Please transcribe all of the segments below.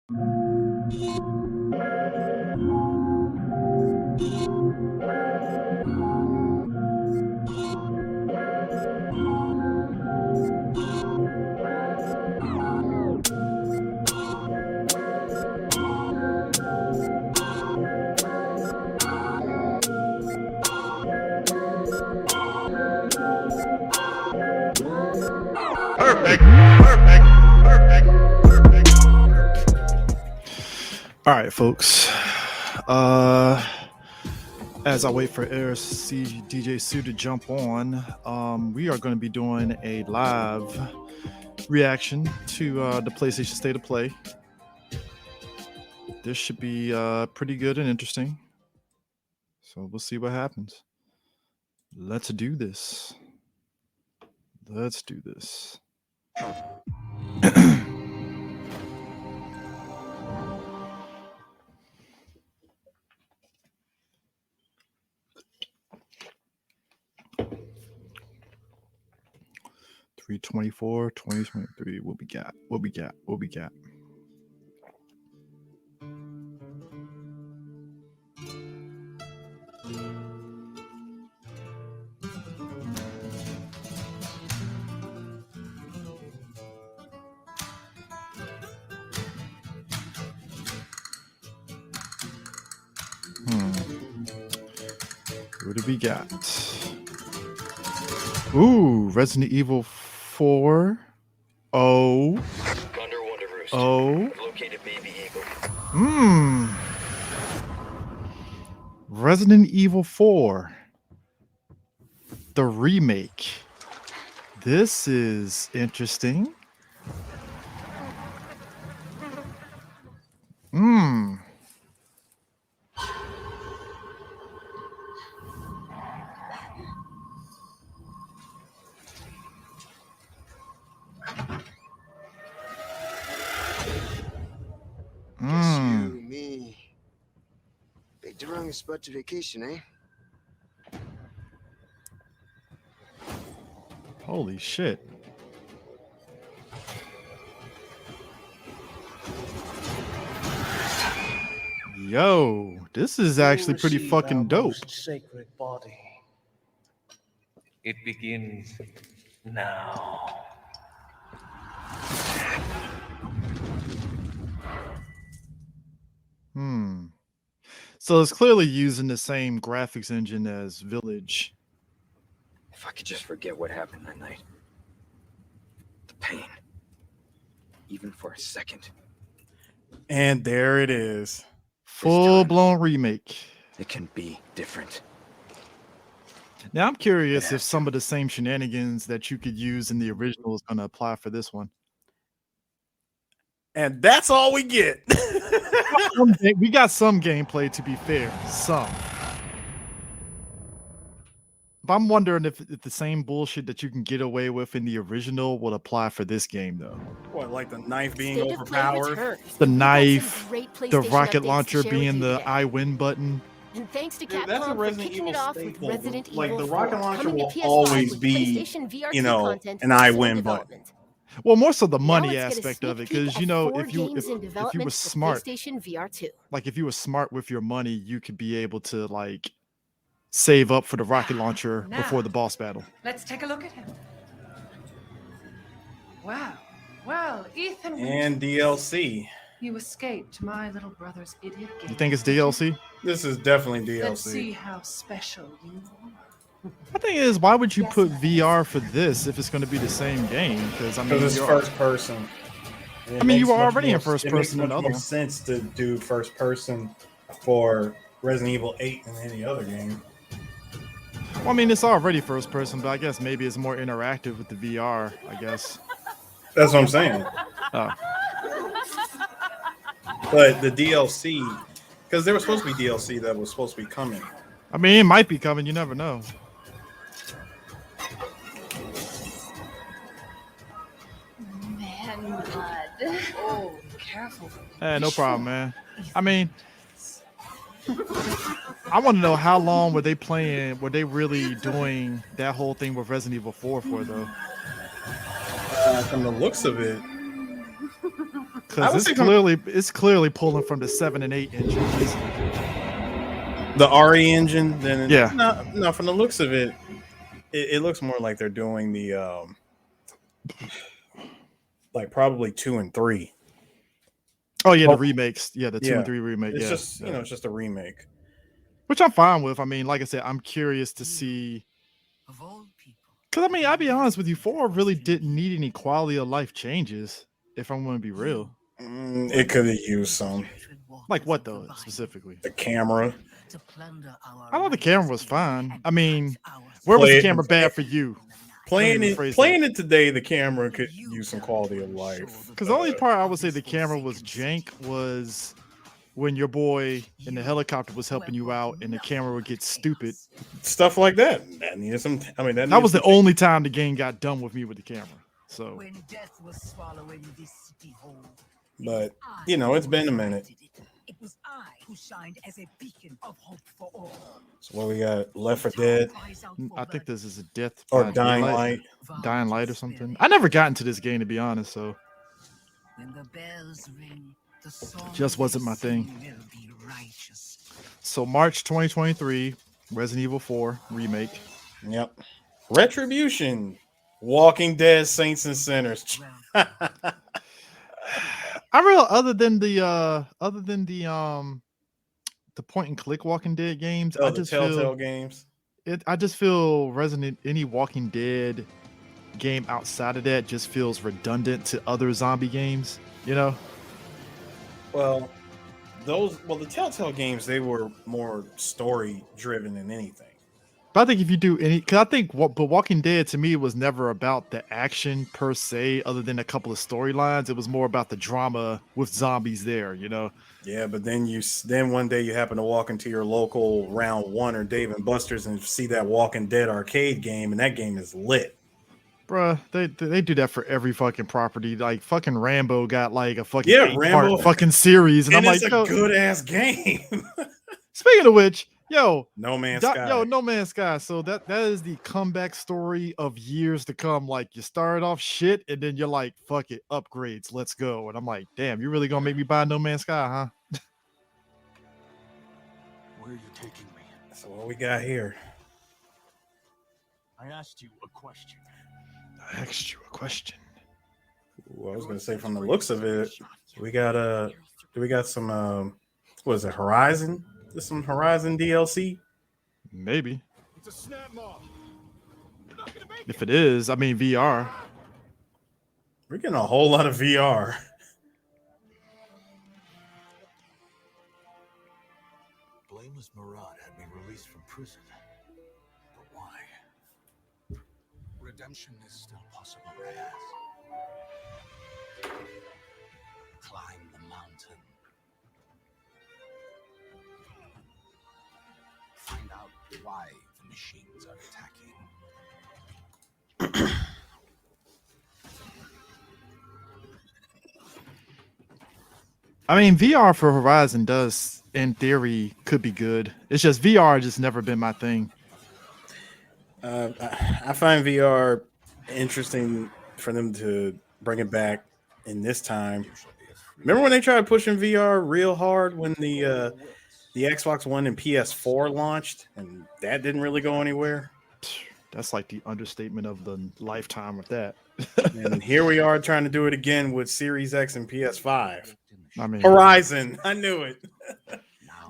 Perfect. Perfect. Perfect. Perfect. All right, folks. As I wait for DJ Sue to jump on, we are going to be doing a live reaction to the PlayStation State of Play. This should be pretty good and interesting. So we'll see what happens. Let's do this. Let's do this. 3/24, 2023. What we got? What we got? What we got? What do we got? Ooh, Resident Evil 4. Oh. Thunder Wonder Roost. Oh. Located Baby Eagle. Resident Evil 4. The remake. This is interesting. Guess you, me. Picked the wrong spot to vacation, eh? Holy shit. Yo, this is actually pretty fucking dope. Sacred body. It begins now. So it's clearly using the same graphics engine as Village. If I could just forget what happened that night. The pain. Even for a second. And there it is. Full-blown remake. It can be different. Now I'm curious if some of the same shenanigans that you could use in the original is going to apply for this one. And that's all we get. We got some gameplay, to be fair. Some. But I'm wondering if the same bullshit that you can get away with in the original would apply for this game, though. What, like the knife being overpowered? The knife, the rocket launcher being the I win button. And thanks to Dude, that's a Capcom for Resident kicking Evil it off with staple. Resident Like, Evil the rocket 4, launcher coming to will PS5 always with be, PlayStation VR2 you know, content an still I in win development. Well, more so the Now money let's get a aspect of it, sneak because peek you at know, 4 if you games in were development for smart, PlayStation VR2. like if you were smart with your money, you could be able to like save up for the rocket launcher before the boss battle. Let's take a look at him. Wow. Well, Ethan. And DLC. You escaped my little brother's idiot game. You think it's DLC? This is definitely Let's see DLC. how special you are. I think it is. Why would you put VR for this if it's going to be the same game? Because I mean, Because it's you're- first person. I mean, you were already in first person in It the makes other much more one. sense to do first person for Resident Evil 8 than any other game. Well, I mean, it's already first person, but I guess maybe it's more interactive with the VR. I guess. That's what I'm saying. Oh. But the DLC, because there was supposed to be DLC that was supposed to be coming. I mean, it might be coming. You never know. Man, blood. Oh, careful. Hey, no problem, man. I mean, I want to know how long were they playing? Were they really doing that whole thing with Resident Evil 4 for, though? From the looks of it, Because it's clearly pulling from the 7 and 8 engines. The RE engine, then Yeah. no. From the looks of it, it looks more like they're doing the like probably 2 and 3. Oh yeah, Well, the remakes. Yeah, the 2 yeah. and 3 remake. It's yeah, just yeah. it's just a remake. Which I'm fine with. I mean, like I said, I'm curious to see. Because I mean, I'll be honest with you, 4 really didn't need any quality of life changes. If I'm going to be real, It could have used some. like what though specifically? The camera. I thought the camera was fine. I mean, where was the camera bad for you? Playing Let me rephrase it today, the camera could use some quality of life. Because the only part I would say the camera was jank was when your boy in the helicopter was helping you out and the camera would get stupid. Stuff like that. That needed some. I mean, That was the only time the game got done with me with the camera. So, But it's been a minute. It was I who shined as a beacon of hope for all. So what we got? Left 4 Dead I think this is a Death or by Dying Daylight. Light? Dying Light or something. I never got into this game to be honest, so When the bells ring, the song Just wasn't my thing. will be righteous. so March 2023, Resident Evil 4 remake. Yep. Retribution. Walking Dead Saints and Sinners. I really other than the point and click Walking Dead games, I the just Telltale feel games. I just feel any Walking Dead game outside of that just feels redundant to other zombie games, you know? Well, the Telltale games, they were more story driven than anything. But I think if you do because I think but Walking Dead to me was never about the action per se, other than a couple of storylines. It was more about the drama with zombies there, you know? Yeah, but then one day you happen to walk into your local Round 1 or Dave and Buster's and see that Walking Dead arcade game, and that game is lit. Bruh, they do that for every fucking property. Like fucking Rambo got like a fucking Rambo 8-part fucking series, and I'm it's like, a good ass game. Speaking of which, No Man's Sky. No Man's Sky. So that is the comeback story of years to come. Like you started off shit, and then you're like, fuck it, upgrades, let's go. And I'm like, damn, you really gonna make me buy No Man's Sky, huh? Where are you taking me? So what we got here? I asked you a question. I asked you a question. Ooh, I was gonna say from the looks of it, we got some what is it, Horizon? There's some Horizon DLC? Maybe. If it is, I mean VR. We're getting a whole lot of VR. Blameless Murad had me released from prison. But why? Redemption is still possible, Reyes. Climb the mountain. Find out why the machines are attacking. I mean, VR for Horizon does, in theory, could be good. It's just VR just never been my thing. I find VR interesting for them to bring it back in this time. Remember when they tried pushing VR real hard when the Xbox One and PS4 launched, and that didn't really go anywhere? That's like the understatement of the lifetime with that. And here we are trying to do it again with Series X and PS5. I mean, Horizon, I knew it.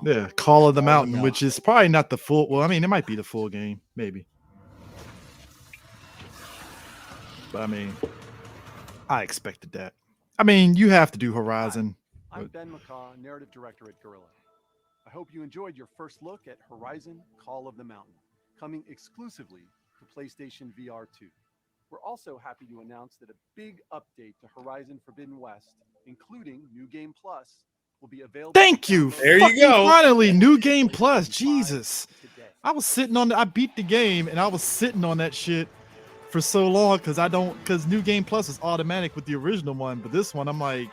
Yeah, Call of the Mountain, which is probably not the full. Well, I mean, it might be the full game, maybe. But I mean, I expected that. I mean, you have to do Horizon. I'm Ben McCaw, narrative director at Guerrilla. I hope you enjoyed your first look at Horizon Call of the Mountain, coming exclusively to PlayStation VR 2. We're also happy to announce that a big update to Horizon Forbidden West, including New Game Plus, will be available. Thank you. There you go. Finally, New Game Plus. Jesus. I was sitting on I beat the game and I was sitting on that shit for so long because New Game Plus is automatic with the original one, but this one I'm like,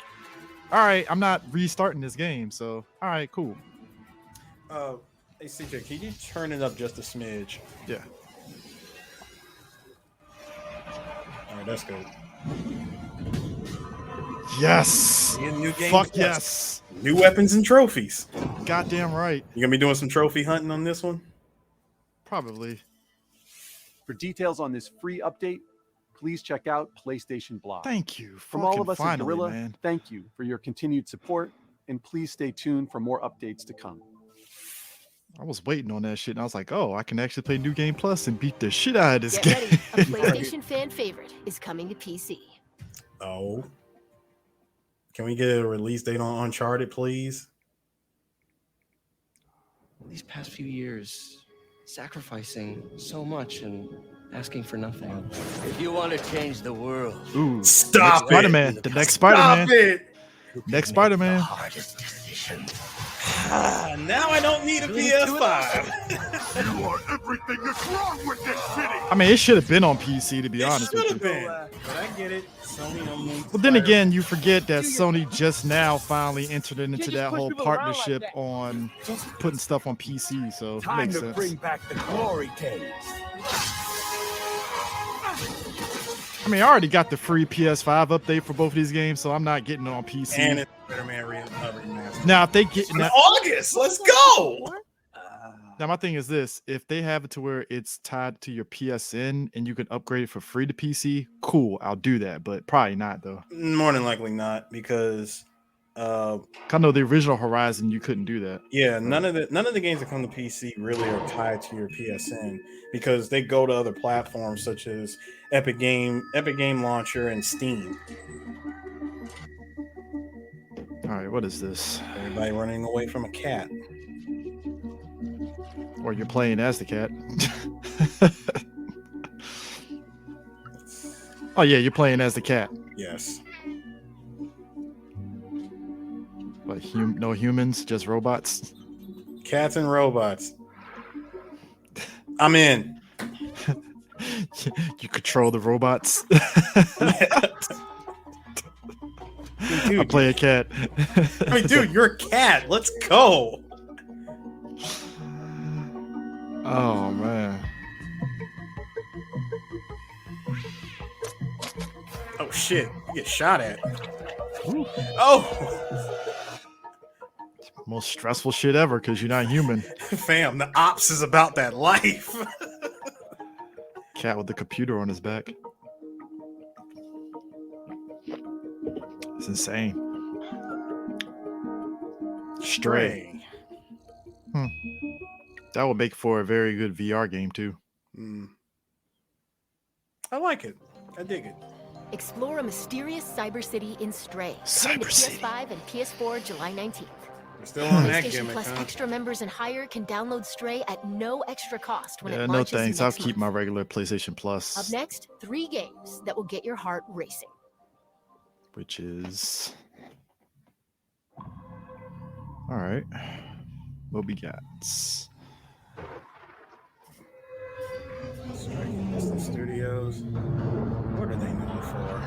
all right, I'm not restarting this game, so all right, cool. Hey CJ, can you turn it up just a smidge? Yeah. All right, that's good. Yes. You get new games Fuck plus. yes. New weapons and trophies. Goddamn right. You gonna be doing some trophy hunting on this one? Probably. For details on this free update, please check out PlayStation Blog. Thank you. From all of us at finally, Gorilla, man. thank you for your continued support, and please stay tuned for more updates to come. I was waiting on that shit, and I was like, oh, I can actually play New Game Plus and beat the shit out of this Get ready. A game. PlayStation fan favorite is coming to PC. Oh. Can we get a release date on Uncharted, please? These past few years, sacrificing so much and asking for nothing. If you want to change the world, Ooh, Stop it. Spider-Man. The next Stop Spider-Man. it. Next Spider-Man. hardest decision. Now I don't need a PS5. You are everything that's wrong with this city. I mean, it should have been on PC, to be It honest should with have you. been. But I get it. Sony don't need But then again, you forget that Sony just now finally entered into that whole partnership on putting stuff on PC, so it makes sense. back the glory days. I mean, I already got the free PS5 update for both of these games, so I'm not getting it on PC. and it's Spider-Man remastered. Now, if they get In August, let's go. now, my thing is this: if they have it to where it's tied to your PSN and you can upgrade it for free to PC, cool, I'll do that. But probably not though. More than likely not, because I know the original Horizon, you couldn't do that. yeah, none of the games that come to PC really are tied to your PSN because they go to other platforms such as Epic Game Launcher, and Steam. All right, what is this? Everybody running away from a cat. Or you're playing as the cat. Oh yeah, you're playing as the cat. Yes. But no humans, just robots. Cats and robots. I'm in. You control the robots. Dude, I play a cat. I mean, dude, you're a cat. Let's go. Oh man. Oh shit! You get shot at. Oh, Most stressful shit ever because you're not human. fam, the ops is about that life. Cat with the computer on his back. It's insane. Stray. That would make for a very good VR game too. I like it. I dig it. Explore a mysterious cyber city in Stray. Coming to Cyber City. PS5 and PS4 July 19th. We're still on that PlayStation gimmick, Plus huh? extra members and higher can download Stray at no extra cost when Yeah, it no launches thanks. I'll next keep my month. regular PlayStation Plus. Up next, 3 games that will get your heart racing. Which is all right. What we got? Disney Studios. What are they known for?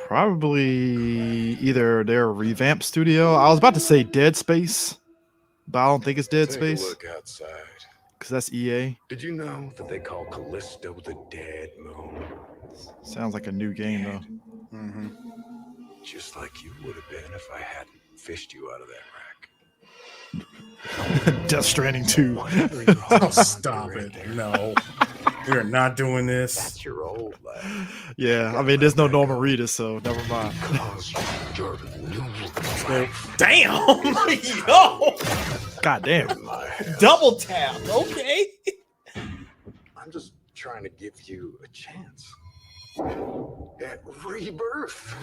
Probably either their revamped studio. I was about to say Dead Space, but I don't think it's Dead Space Look outside. because that's EA. Did you know that they call Callisto the Dead Moon? Sounds like a new game though. Mm-hmm. Just like you would have been if I hadn't fished you out of that Death Stranding 2. Oh, stop it! No, we're not doing this. That's your old life. Yeah, I mean, there's no Norman Reedus, so never mind. Your new Damn! Yo! God damn. Double tap. Okay. I'm just trying to give you a chance at rebirth.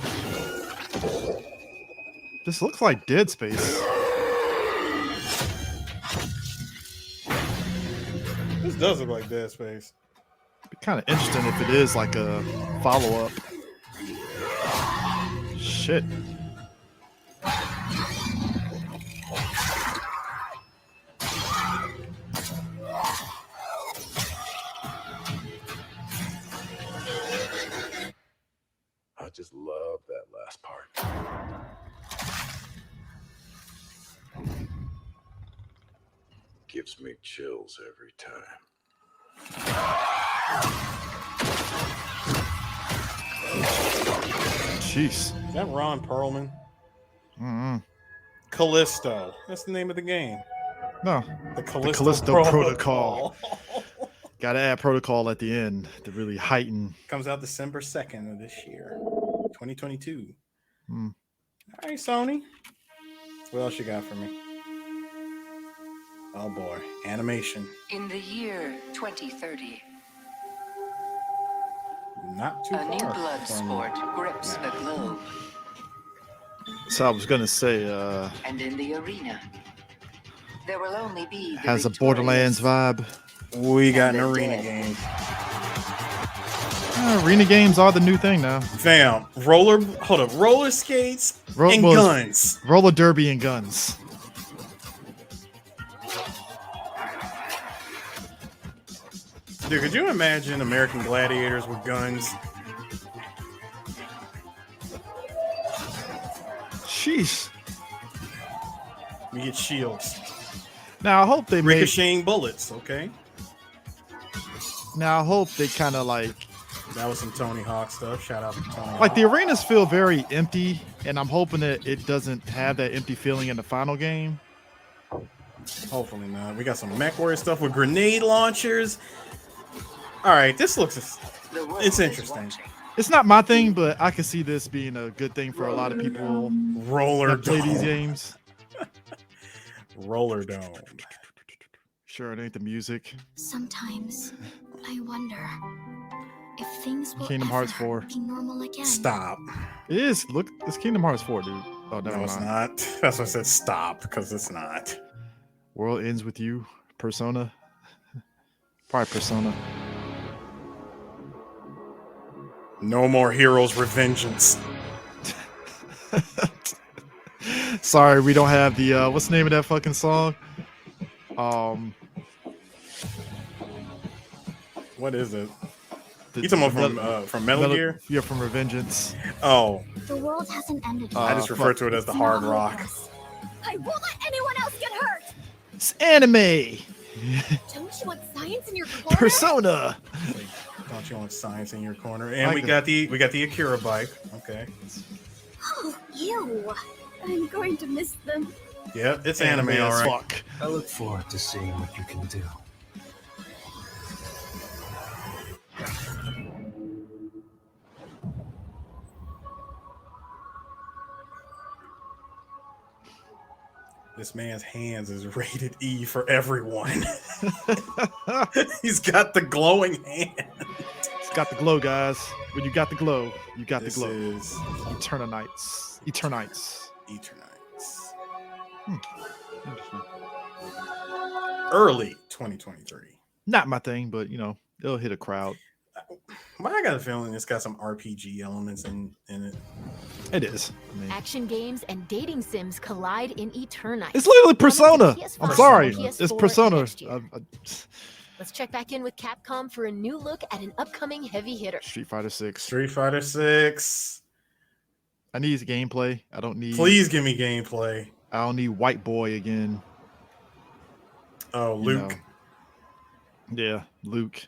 This looks like Dead Space. This does look like Dead Space. Be kind of interesting if it is like a follow-up. Shit. I just love that last part. Gives me chills every time. Jeez. Is that Ron Perlman? Mm-mm. Callisto. That's the name of the game. No. The Callisto, Callisto Protocol. Got to add protocol at the end to really heighten. Comes out December 2nd of this year, 2022. Mm. All right, Sony. What else you got for me? Oh boy, animation. In the year 2030, Not too a new far. blood from- sport grips the globe. So I was gonna say, And in the arena, there will only be the has a victorious. Borderlands vibe. We got an And the arena dead. game. Arena games are the new thing now. Fam, roller skates and Well, guns. Roller derby and guns. Dude, could you imagine American Gladiators with guns? Sheesh. We get shields. Now I hope they make. Ricocheting bullets, okay? Now I hope they kind of like That was some Tony Hawk stuff. Shout out to Tony like Hawk. the arenas feel very empty, and I'm hoping that it doesn't have that empty feeling in the final game. Hopefully not. We got some MechWarrior stuff with grenade launchers. All right, this looks... The world It's is interesting. watching. It's not my thing, but I can see this being a good thing for a lot of people Roller that play these Dome. games. Roller Dome. Sure, it ain't the music. Sometimes I wonder if things will Kingdom Hearts ever 4. be normal again. Stop. It is. Look, it's Kingdom Hearts 4, dude. Oh, never No, it's mind. not. That's why I said stop, because it's not. World ends with you. Persona. Probably Persona. No more heroes revengeance. Sorry, we don't have the what's the name of that fucking song? What is it? The- You talking about from Metal Gear? Yeah, from Revengeance. Oh, The world hasn't ended I yet. just refer to it as the hard rock. I won't let anyone else get hurt. It's anime. Don't you want science in your corner? Persona. Don't you want science in your corner? And Like we got the Akira bike. Okay. Oh, ew. I'm going to miss them. Yeah, it's anime, all as right. fuck. I look forward to seeing what you can do. This man's hands is rated E for everyone. He's got the glowing hand. It's got the glow, guys. When you got the glow, you got This the glow. is Eternites. Eternites. Eternites. Interesting. Early 2023. Not my thing, but you know, it'll hit a crowd. But I got a feeling it's got some RPG elements in it. It is. I mean, Action games and dating sims collide in Eternites. it's literally Persona. Coming to PS5 I'm sorry. and It's PS4 Persona. next year. Let's check back in with Capcom for a new look at an upcoming heavy hitter. Street Fighter 6. Street Fighter 6. I need gameplay. I don't need. Please give me gameplay. I don't need White Boy again. Oh, you Luke. know. Yeah, Luke,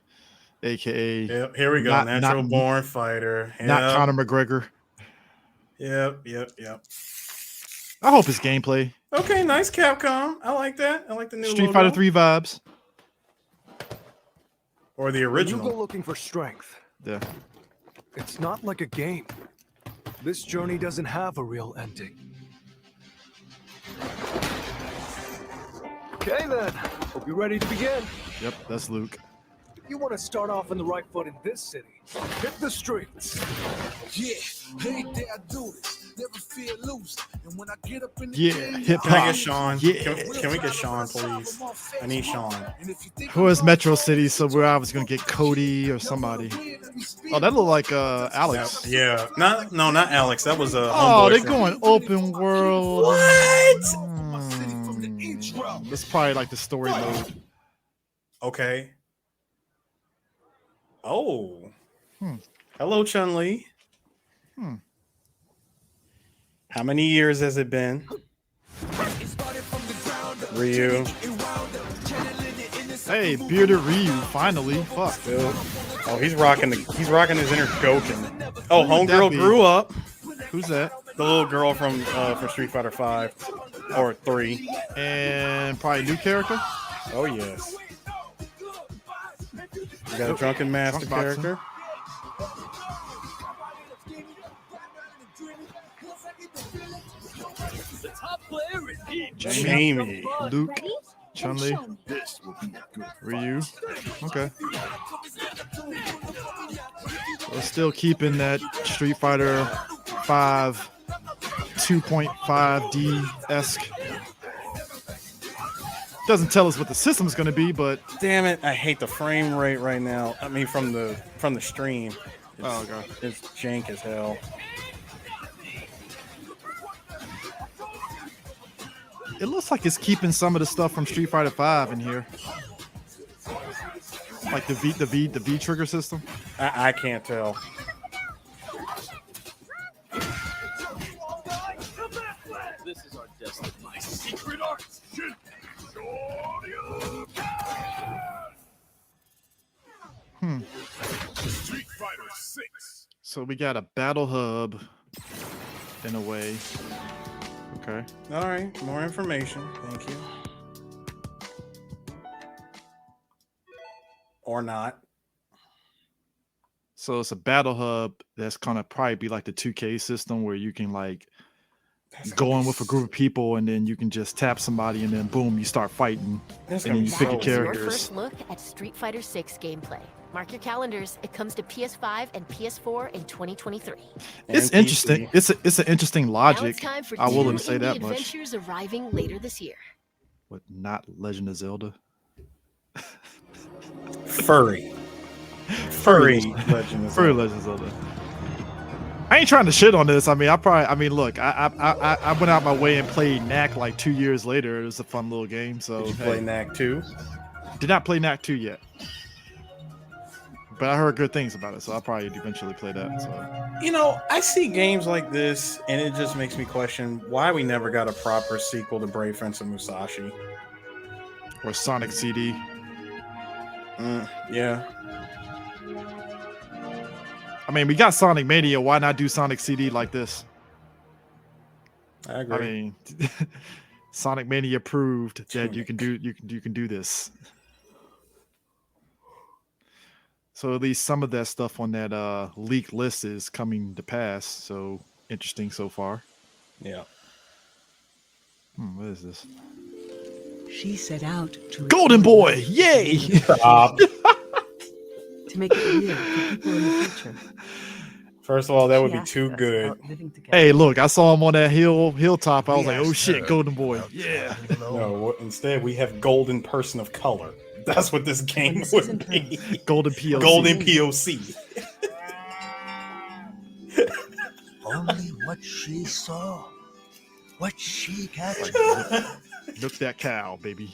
aka Yep, here we go. Not- Natural not- born fighter. Yep. not Conor McGregor. Yep. I hope it's gameplay. Okay, nice Capcom. I like that. I like the new Street logo. Fighter 3 vibes. Or the When you go original. looking for strength, Yeah. it's not like a game. This journey doesn't have a real ending. Okay then, hope you're ready to begin. Yep, that's Luke. If you want to start off on the right foot in this city, hit the streets. Yeah, hey, there I do this. Never feel loose. And when I get up in the Yeah, game, hip Can I hop. get Sean? Yeah. Can we get Sean, please? I need Sean. Who is Metro City? So where I was gonna get Cody or somebody. Oh, that looked like Alex. Yeah. Not Alex. That was a. Oh, homeboy they're from- going open world. What? That's probably like the story mode. Okay. Oh. Hmm. Hello, Chun-Li. Hmm. How many years has it been? Ryu. Hey, bearded Ryu, finally. Fuck. Still. Oh, he's rocking his inner Goken. Oh, Who would that homegirl be? grew up. Who's that? The little girl from Street Fighter 5 or 3. And probably new character. Oh yes. We got a Drunken Master Drunk boxing. character. Jamie. Luke. Chun-Li. Ryu. Okay. We're still keeping that Street Fighter 5 2.5D-esque. Doesn't tell us what the system's going to be, but Damn it! I hate the frame rate right now. I mean, from the stream. oh god, It's jank as hell. it looks like it's keeping some of the stuff from Street Fighter 5 in here, like the V trigger system. I can't tell. This is our destiny. My secret art. Street Fighter 6. So we got a battle hub in a way. Okay. All right, more information. Thank you. Or not. So it's a battle hub that's gonna probably be like the 2K system where you can like go in with a group of people and then you can just tap somebody and then boom, you start fighting. That's And then gonna you be pick so your That was your characters. first look at Street Fighter 6 gameplay. Mark your calendars. It comes to PS5 and PS4 in 2023. It's And interesting. PC. It's an interesting Now logic. it's time for I will two say indie that much. adventures arriving later this year. But not Legend of Zelda. Furry. Furry Legend of Furry Zelda. Legend of Zelda. I ain't trying to shit on this. I mean, look, I went out my way and played Knack like 2 years later. It was a fun little game. So Did you hey. play Knack 2? Did not play Knack 2 yet. But I heard good things about it, so I'll probably eventually play that. So You know, I see games like this, and it just makes me question why we never got a proper sequel to Brave Fence of Musashi. or Sonic CD. Yeah. I mean, we got Sonic Mania. Why not do Sonic CD like this? I agree. I mean, Sonic Mania proved that you can do this. So at least some of that stuff on that leaked list is coming to pass. So interesting so far. Yeah. What is this? She set out to Golden Boy! Yay! to make it real for people in the future. First of all, that would She be asked too us good. about living together. Hey, look, I saw him on that hilltop. I was like, oh shit, Golden Boy. Yeah. No, instead we have Golden Person of Color. That's what this game would be. Golden POC. Golden POC. Only what she saw. What she captured. Look that cow, baby.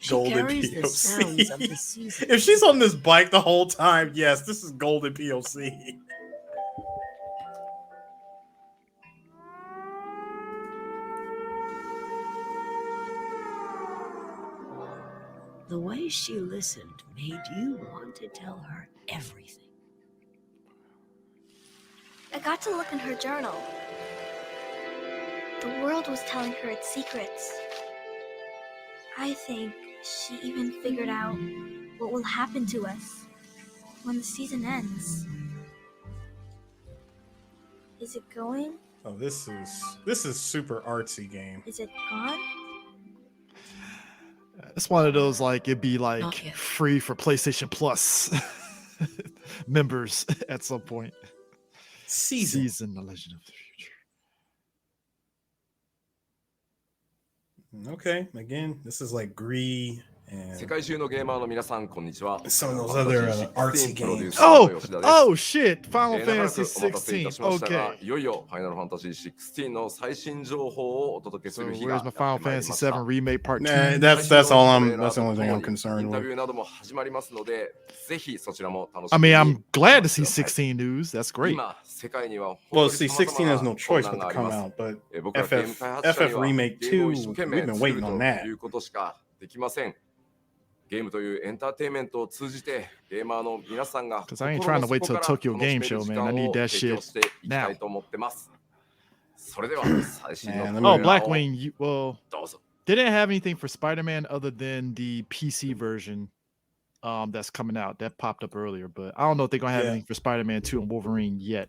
Golden carries the sounds of the POC. season. If she's on this bike the whole time, yes, this is Golden POC. The way she listened made you want to tell her everything. I got to look in her journal. The world was telling her its secrets. I think she even figured out what will happen to us when the season ends. Is it going? Oh, this is super artsy game. Is it gone? It's one of those like it'd be Not like yet. free for PlayStation Plus members at some point. Season The Legend of the Future. Okay, again, this is like Gree and 世界中のゲーマーの皆さんこんにちは。 some of those other artsy プロデュー games. サーの吉田です。 Oh shit! Final 長らく Fantasy お待たせいたしましたが 16. いよいよファイナルファンタジー16の最新情報をお届けす So る日 where's が my Final やってまいり Fantasy ました VII Remake Part 2? Nah, that's the only thing I'm イ concerned ンタビュ with. ーなども始まりますので、ぜひそちらも楽し I みに mean, I'm glad to see 待ってください 16 news. That's great. 今世界には Well, 本当 see, に様 16 has 々な no choice 困 but 難 to があり come ます out, but 僕らゲーム開発者に FF は Remake ゲームを 2, 一生懸 we've 命 been 作る waiting on と that. いうことしかできません。ゲームというエンターテインメントを通じてゲーマーの皆さんが Because I ain't trying to wait till Tokyo Game Show, man. I need that shit now. と思ってます。それでは最新の Oh, Blackwing. Well, どうぞ。 they didn't have anything for Spider-Man other than the PC version that's coming out. That popped up earlier, but I don't know if they're gonna have anything for Spider-Man 2 and Wolverine yet.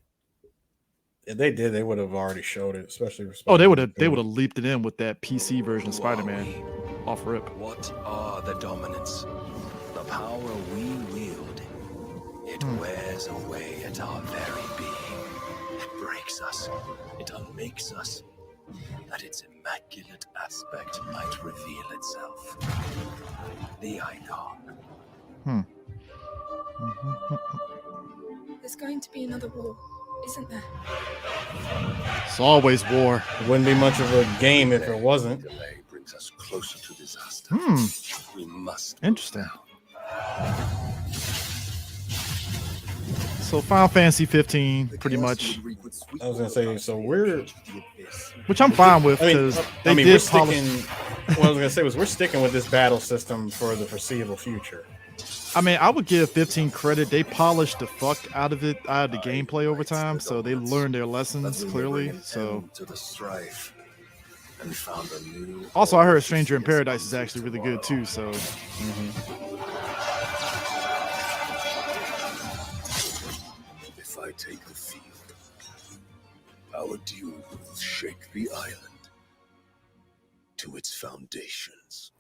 If they did, they would have already showed it, especially for Oh, they Spider-Man would have leaped it in with that PC version of Spider-Man off rip. What are the dominants? The power we wield. It wears away at our very being. It breaks us. It unmakes us. That its immaculate aspect might reveal itself. The icon. There's going to be another war, isn't there? It's always war. It wouldn't be much of a game if it wasn't. Delay brings us closer to disaster. We must. Interesting. So Final Fantasy 15, pretty much. I was gonna say, so we're, which I'm fine with because we're did sticking. What I was gonna say was we're sticking with this battle system for the foreseeable future. I mean, I would give 15 credit. They polished the fuck out of it, out of the gameplay over time, so they learned their lessons clearly. So. Also, I heard Stranger in Paradise is actually really good too. So. If I take the field, our duel will shake the island to its foundations.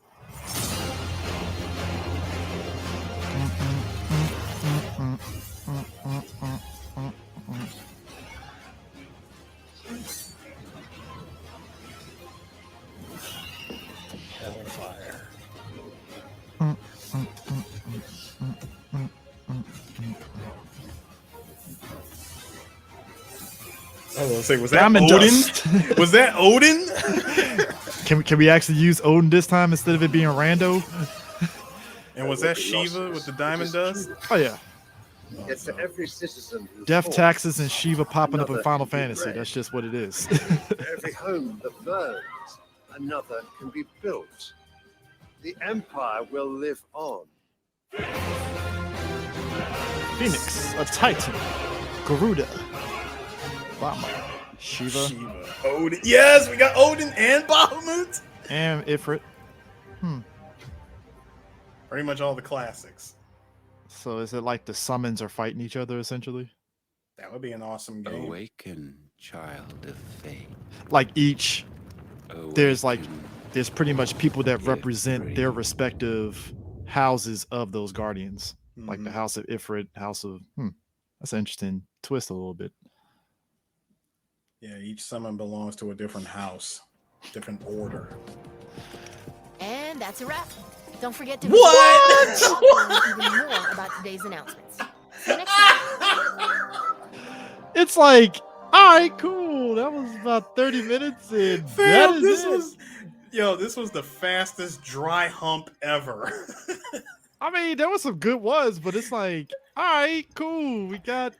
I was gonna say, was that Diamond Odin? Dust. Was that Odin? Can we actually use Odin this time instead of it being Rando? And was that Shiva with the diamond dust? Oh yeah. Yet to every citizen who Death fought, taxes and Shiva popping up in another Final can be Fantasy. bred. That's just what it is. To every home that burns, another can be built. The Empire will live on. Phoenix, a Titan, Garuda, Rama, Shiva, Odin. Yes, we got Odin and Bahamut. and Ifrit. Pretty much all the classics. So is it like the summons are fighting each other essentially? That would be an awesome game. Awaken, child of fate. Like each, there's pretty much people that represent their respective houses of those guardians. Like the House of Ifrit, House of that's an interesting twist a little bit. Yeah, each summon belongs to a different house, different order. And that's a wrap. Don't forget to What? even more about today's announcements. See you next time. It's like, all right, cool. That was about 30 minutes, and that is This was the fastest dry hump ever. I mean, there was some good ones, but it's like, all right, cool. We got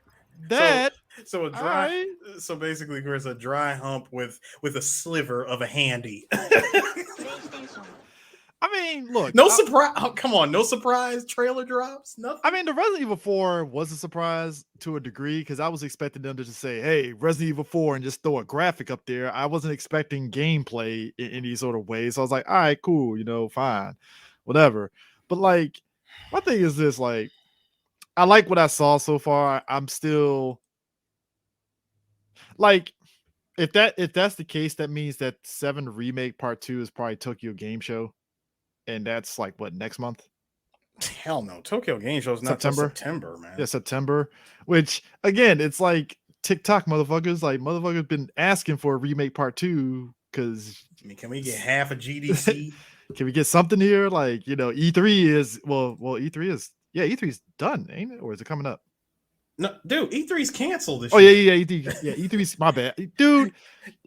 that. So a dry, so basically, Chris, a dry hump with a sliver of a handy. I mean, look, no surprise. Oh, come on, no surprise trailer drops. Nothing. I mean, the Resident Evil 4 was a surprise to a degree because I was expecting them to just say, "Hey, Resident Evil 4," and just throw a graphic up there. I wasn't expecting gameplay in any sort of way, so I was like, "All right, cool, fine, whatever." But like, my thing is this: like, I like what I saw so far. I'm still like, if that's the case, that means that 7 Remake Part 2 is probably Tokyo Game Show. And that's like what, next month? Hell no. Tokyo Game Show's not till September, man. Yeah, September. Which again, it's like TikTok motherfuckers. Like motherfuckers been asking for a remake part 2 because I mean, can we get half a GDC? Can we get something here? Like, E3 is E3's done, ain't it? Or is it coming up? No, dude, E3's canceled this year. Yeah, E3's my bad. Dude,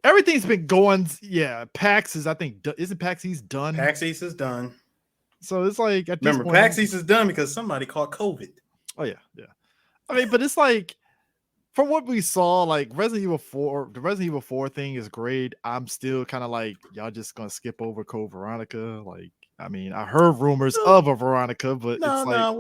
everything's been going. Yeah, PAX is, I think, isn't PAX East done? PAX East is done. So it's like, at this remember, point, PAX East is done because somebody caught COVID. Oh, yeah. I mean, but it's like, from what we saw, like the Resident Evil 4 thing is great. I'm still kind of like, y'all just gonna skip over Code Veronica. Like, I mean, I heard rumors of a Veronica, but No, it's like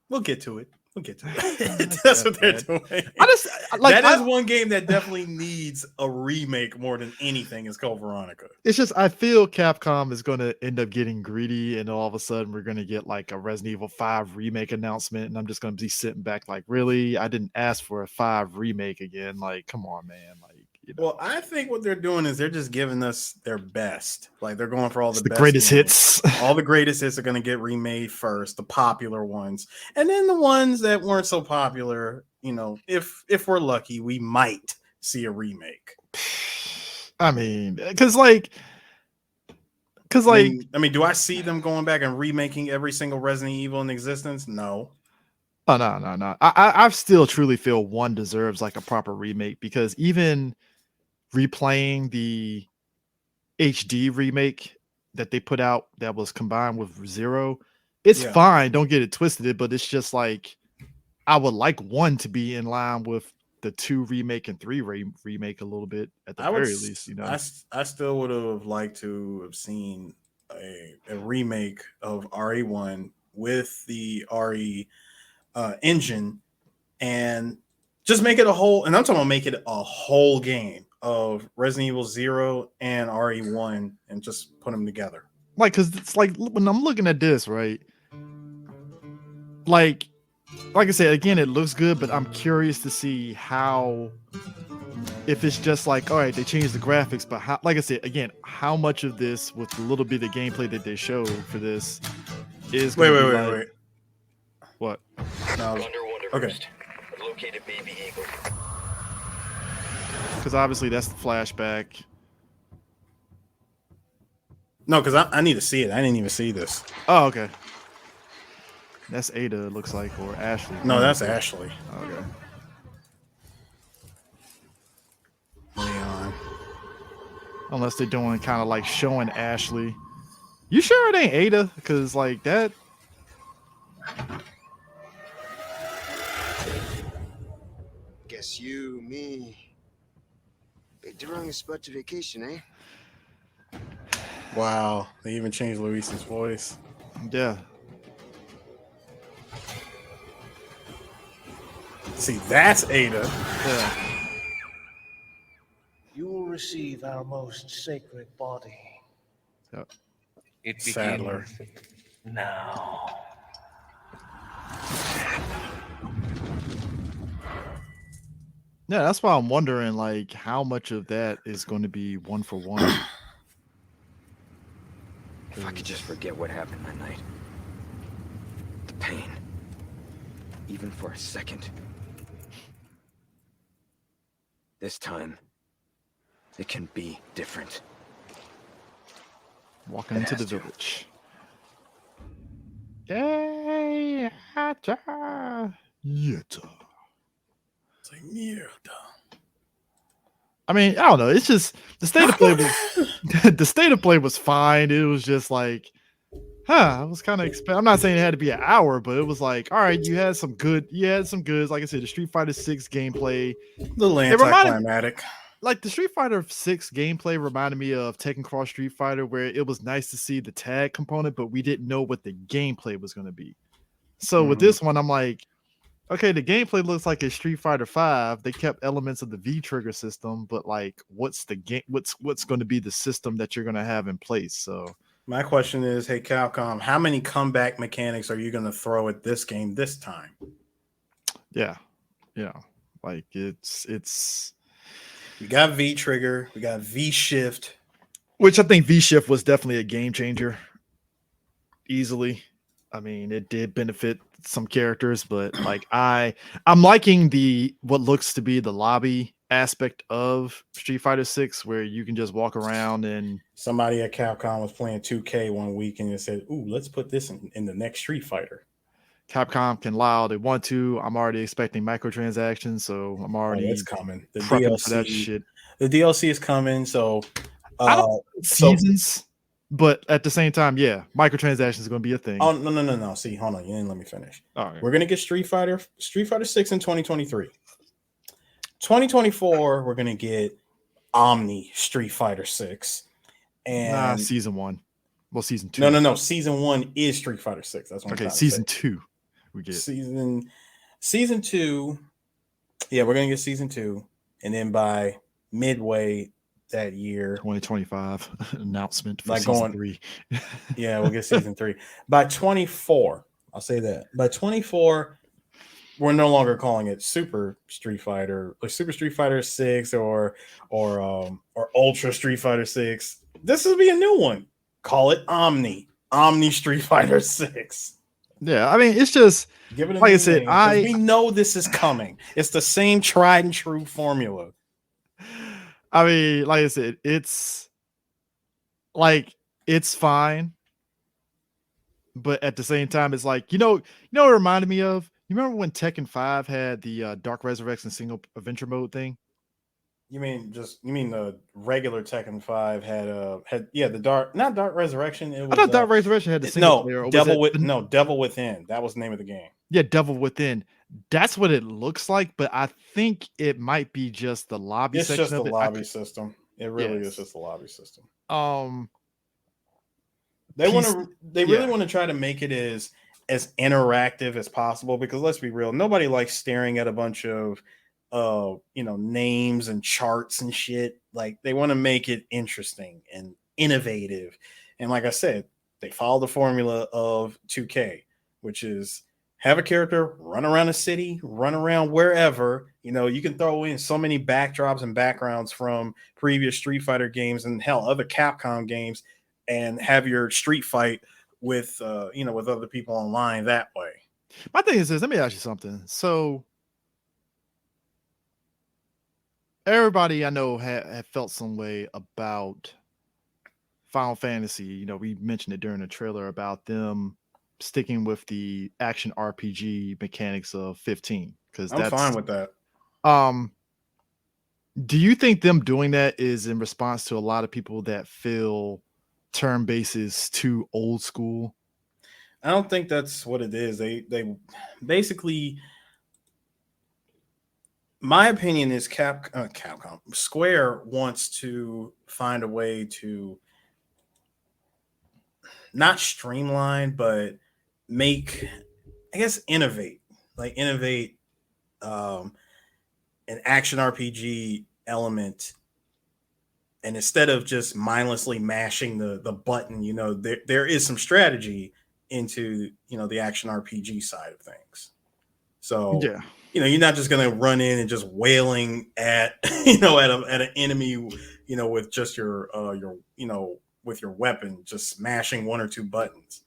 we'll get to it. We'll get to it. That's what they're doing. I just like that is one game that definitely needs a remake more than anything. It's called Veronica. It's just I feel Capcom is going to end up getting greedy, and all of a sudden we're going to get like a Resident Evil 5 remake announcement, and I'm just going to be sitting back like, really? I didn't ask for a 5 remake again. Like, come on, man. Like, you know. Well, I think what they're doing is they're just giving us their best. Like they're going for all the best greatest games. hits. All the greatest hits are going to get remade first, the popular ones, and then the ones that weren't so popular. You know, if we're lucky, we might see a remake. I mean, because I mean, do I see them going back and remaking every single Resident Evil in existence? No. Oh no. I still truly feel one deserves like a proper remake, because even replaying the HD remake that they put out that was combined with Zero, it's fine. Don't get it twisted, but it's just like I would like one to be in line with the 2 remake and 3 remake a little bit at the very least. You know, I still would have liked to have seen a remake of RE1 with the RE engine and just make it a whole. And I'm talking about make it a whole game of Resident Evil 0 and RE1 and just put them together. Like, because it's like when I'm looking at this, right? Like I said, again, it looks good, but I'm curious to see how, if it's just like, all right, they changed the graphics, but how, like I said, again, how much of this with the little bit of gameplay that they showed for this is wait. What? No, okay. Located baby eagle. Because obviously that's the flashback. No, because I need to see it. I didn't even see this. Oh, okay. That's Ada, it looks like, or Ashley. No, that's Ashley. Okay. Leon. Unless they're doing kind of like showing Ashley. You sure it ain't Ada? Because like that. Guess you, me, picked the wrong spot to vacation, eh? Wow, they even changed Luis's voice. Yeah. See, that's Ada. Yeah. You will receive our most sacred body. Yep. It Sadler. begins now. Yeah, that's why I'm wondering, like, how much of that is going to be one for one. If I could just forget what happened that night. The pain. Even for a second. This time, it can be different. Walking into the village. Yay! Yetta. It's like Yetta. I mean, I don't know. It's just the state of play was fine. It was just like, I was kind of I'm not saying it had to be an hour, but it was like, all right, you had some goods. Like I said, the Street Fighter 6 gameplay. A little anticlimactic. Like the Street Fighter 6 gameplay reminded me of Tekken Cross Street Fighter, where it was nice to see the tag component, but we didn't know what the gameplay was going to be. So with this one, I'm like, okay, the gameplay looks like a Street Fighter 5. They kept elements of the V trigger system, but like, what's the game? What's going to be the system that you're going to have in place? So my question is, hey Capcom, how many comeback mechanics are you going to throw at this game this time? Yeah, like it's. We got V trigger, we got V shift, which I think V shift was definitely a game changer. Easily, I mean, it did benefit some characters, but like I'm liking what looks to be the lobby aspect of Street Fighter 6, where you can just walk around and somebody at Capcom was playing 2K one week and it said, "Ooh, let's put this in the next Street Fighter." Capcom can lie all they want to. I'm already expecting microtransactions, so I'm already it's coming. The prepping DLC for that shit. The DLC is coming, so seasons. But at the same time, yeah, microtransactions are going to be a thing. Oh no! See, hold on, you didn't let me finish. All right, we're gonna get Street Fighter 6 in 2023. 2024, we're gonna get Omni Street Fighter 6, and season 1. Well, season 2. No. Season 1 is Street Fighter 6. That's what I'm Okay, trying to season say. 2. We get Season 2. Yeah, we're gonna get season 2, and then by midway that year, 2025 announcement for like season 3. Yeah, we'll get season 3 by 24. I'll say that by 24, we're no longer calling it Super Street Fighter or Super Street Fighter 6 or Ultra Street Fighter 6. This will be a new one. Call it Omni Street Fighter 6. Yeah, I mean, it's just Give it a like I new said. name, 'cause we know this is coming. It's the same tried and true formula. I mean, like I said, it's fine, but at the same time, it's like what it reminded me of. You remember when Tekken 5 had the Dark Resurrection single adventure mode thing? You mean the regular Tekken 5 had the not Dark Resurrection. It was, I thought Dark Resurrection had the single player. Or Devil Within. That was the name of the game. Yeah, Devil Within. That's what it looks like, but I think it might be just the lobby It's section just of the it. lobby system. It really Yes. is just the lobby system. They really want to try to make it as interactive as possible, because let's be real, nobody likes staring at a bunch of names and charts and shit. Like, they want to make it interesting and innovative. And like I said, they follow the formula of 2K, which is have a character run around a city, run around wherever. You can throw in so many backdrops and backgrounds from previous Street Fighter games and hell, other Capcom games, and have your street fight with with other people online that way. My thing is this. Let me ask you something. So everybody I know have felt some way about Final Fantasy. We mentioned it during the trailer about them sticking with the action RPG mechanics of 15, because I'm fine with that. Do you think them doing that is in response to a lot of people that feel turn-based is too old school? I don't think that's what it is. They basically, my opinion is Capcom Square wants to find a way to not streamline, but innovate an action RPG element. And instead of just mindlessly mashing the button, there is some strategy into the action RPG side of things. So yeah, you're not just gonna run in and just wailing at at an enemy, with just your with your weapon, just smashing one or two buttons.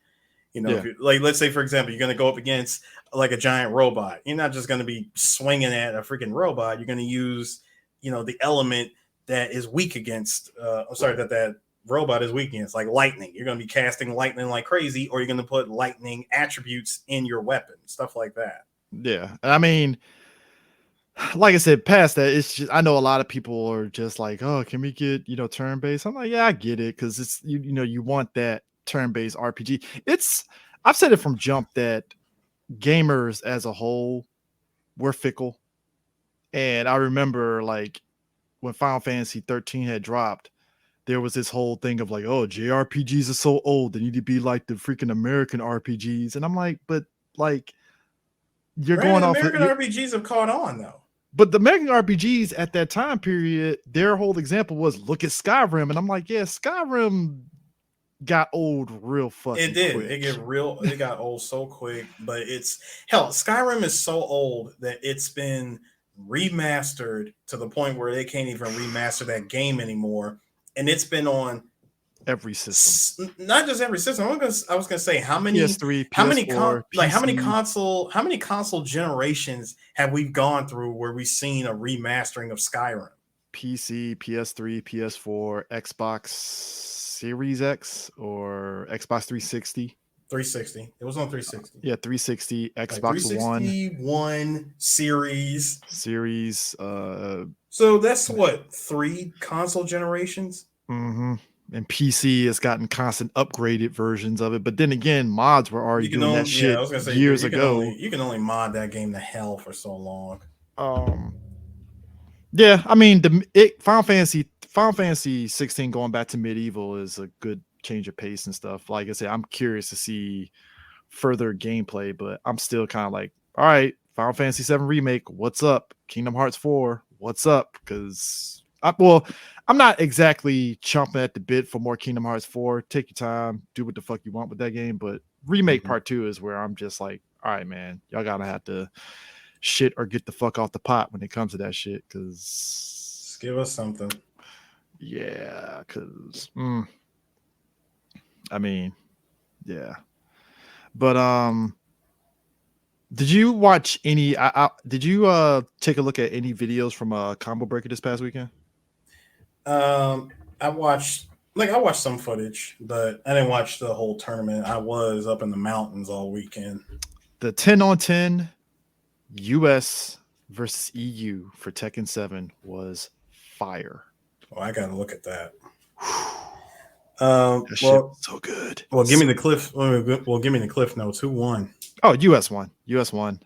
If let's say, for example, you're gonna go up against like a giant robot. You're not just gonna be swinging at a freaking robot. You're gonna use the element that is weak against that robot is weak against, like lightning. You're going to be casting lightning like crazy, or you're going to put lightning attributes in your weapon, stuff like that. Yeah, I mean, like I said, past that, it's just, I know a lot of people are just like, oh, can we get turn-based? I'm like, yeah, I get it, because it's you want that turn-based RPG. I've said it from jump that gamers as a whole, we're fickle. And I remember like when Final Fantasy 13 had dropped, there was this whole thing of like, oh, JRPGs are so old, they need to be like the freaking American RPGs. And I'm like, but like, going off American RPGs have caught on though. But the American RPGs at that time period, their whole example was look at Skyrim. And I'm like, yeah, Skyrim got old real fucking It did. quick. It got old so quick. But Skyrim is so old that it's been remastered to the point where they can't even remaster that game anymore. And it's been on every system, not just every system. I was gonna say how many PS3, how many PS4, how many console generations have we gone through where we've seen a remastering of Skyrim? PC, PS3, PS4, Xbox Series X or Xbox 360. 360. It was on 360. Yeah, 360, Xbox like 360, One Series. So that's what, 3 console generations? Mm-hmm. And PC has gotten constant upgraded versions of it. But then again, mods were already doing that shit years ago. You can only mod that game to hell for so long. Yeah, I mean, Final Fantasy 16 going back to medieval is a good change of pace and stuff. Like I said, I'm curious to see further gameplay, but I'm still kind of like, all right, Final Fantasy 7 Remake, what's up? Kingdom Hearts 4, what's up? Because I'm not exactly chomping at the bit for more Kingdom Hearts 4. Take your time, do what the fuck you want with that game. But Remake Part 2 is where I'm just like, all right, man, y'all gotta have to shit or get the fuck off the pot when it comes to that shit. Because give us something. Yeah, because I mean, yeah. But did you watch any? Did you take a look at any videos from Combo Breaker this past weekend? I watched some footage, but I didn't watch the whole tournament. I was up in the mountains all weekend. The 10-on-10 US versus EU for Tekken 7 was fire. Oh, I gotta look at that. That shit was so good. Well, give me the cliff. Well, give me the cliff notes. Who won? Oh, US won. US won.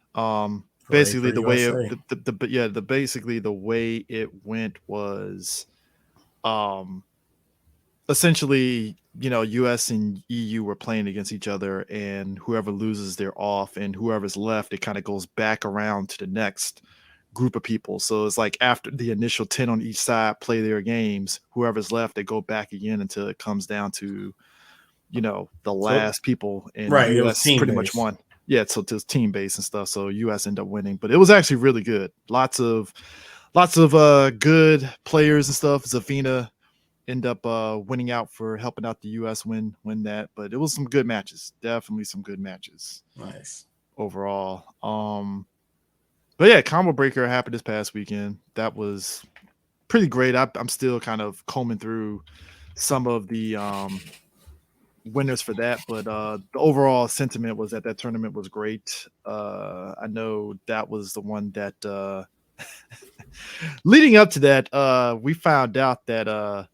Basically for the way USA. basically the way it went was essentially, US and EU were playing against each other, and whoever loses they're off, and whoever's left, it kind of goes back around to the next group of people. So it's like after the initial 10 on each side play their games, whoever's left, they go back again until it comes down to, the last people, and right, it was US team pretty based. much won. Yeah, so it's team based and stuff. So US ended up winning, but it was actually really good. Lots of good players and stuff. Zafina end up winning out for helping out the US win that, but it was some good matches. Definitely some good matches. Nice overall. But yeah, Combo Breaker happened this past weekend. That was pretty great. I'm still kind of combing through some of the winners for that, but the overall sentiment was that tournament was great. I know that was the one that leading up to that, we found out that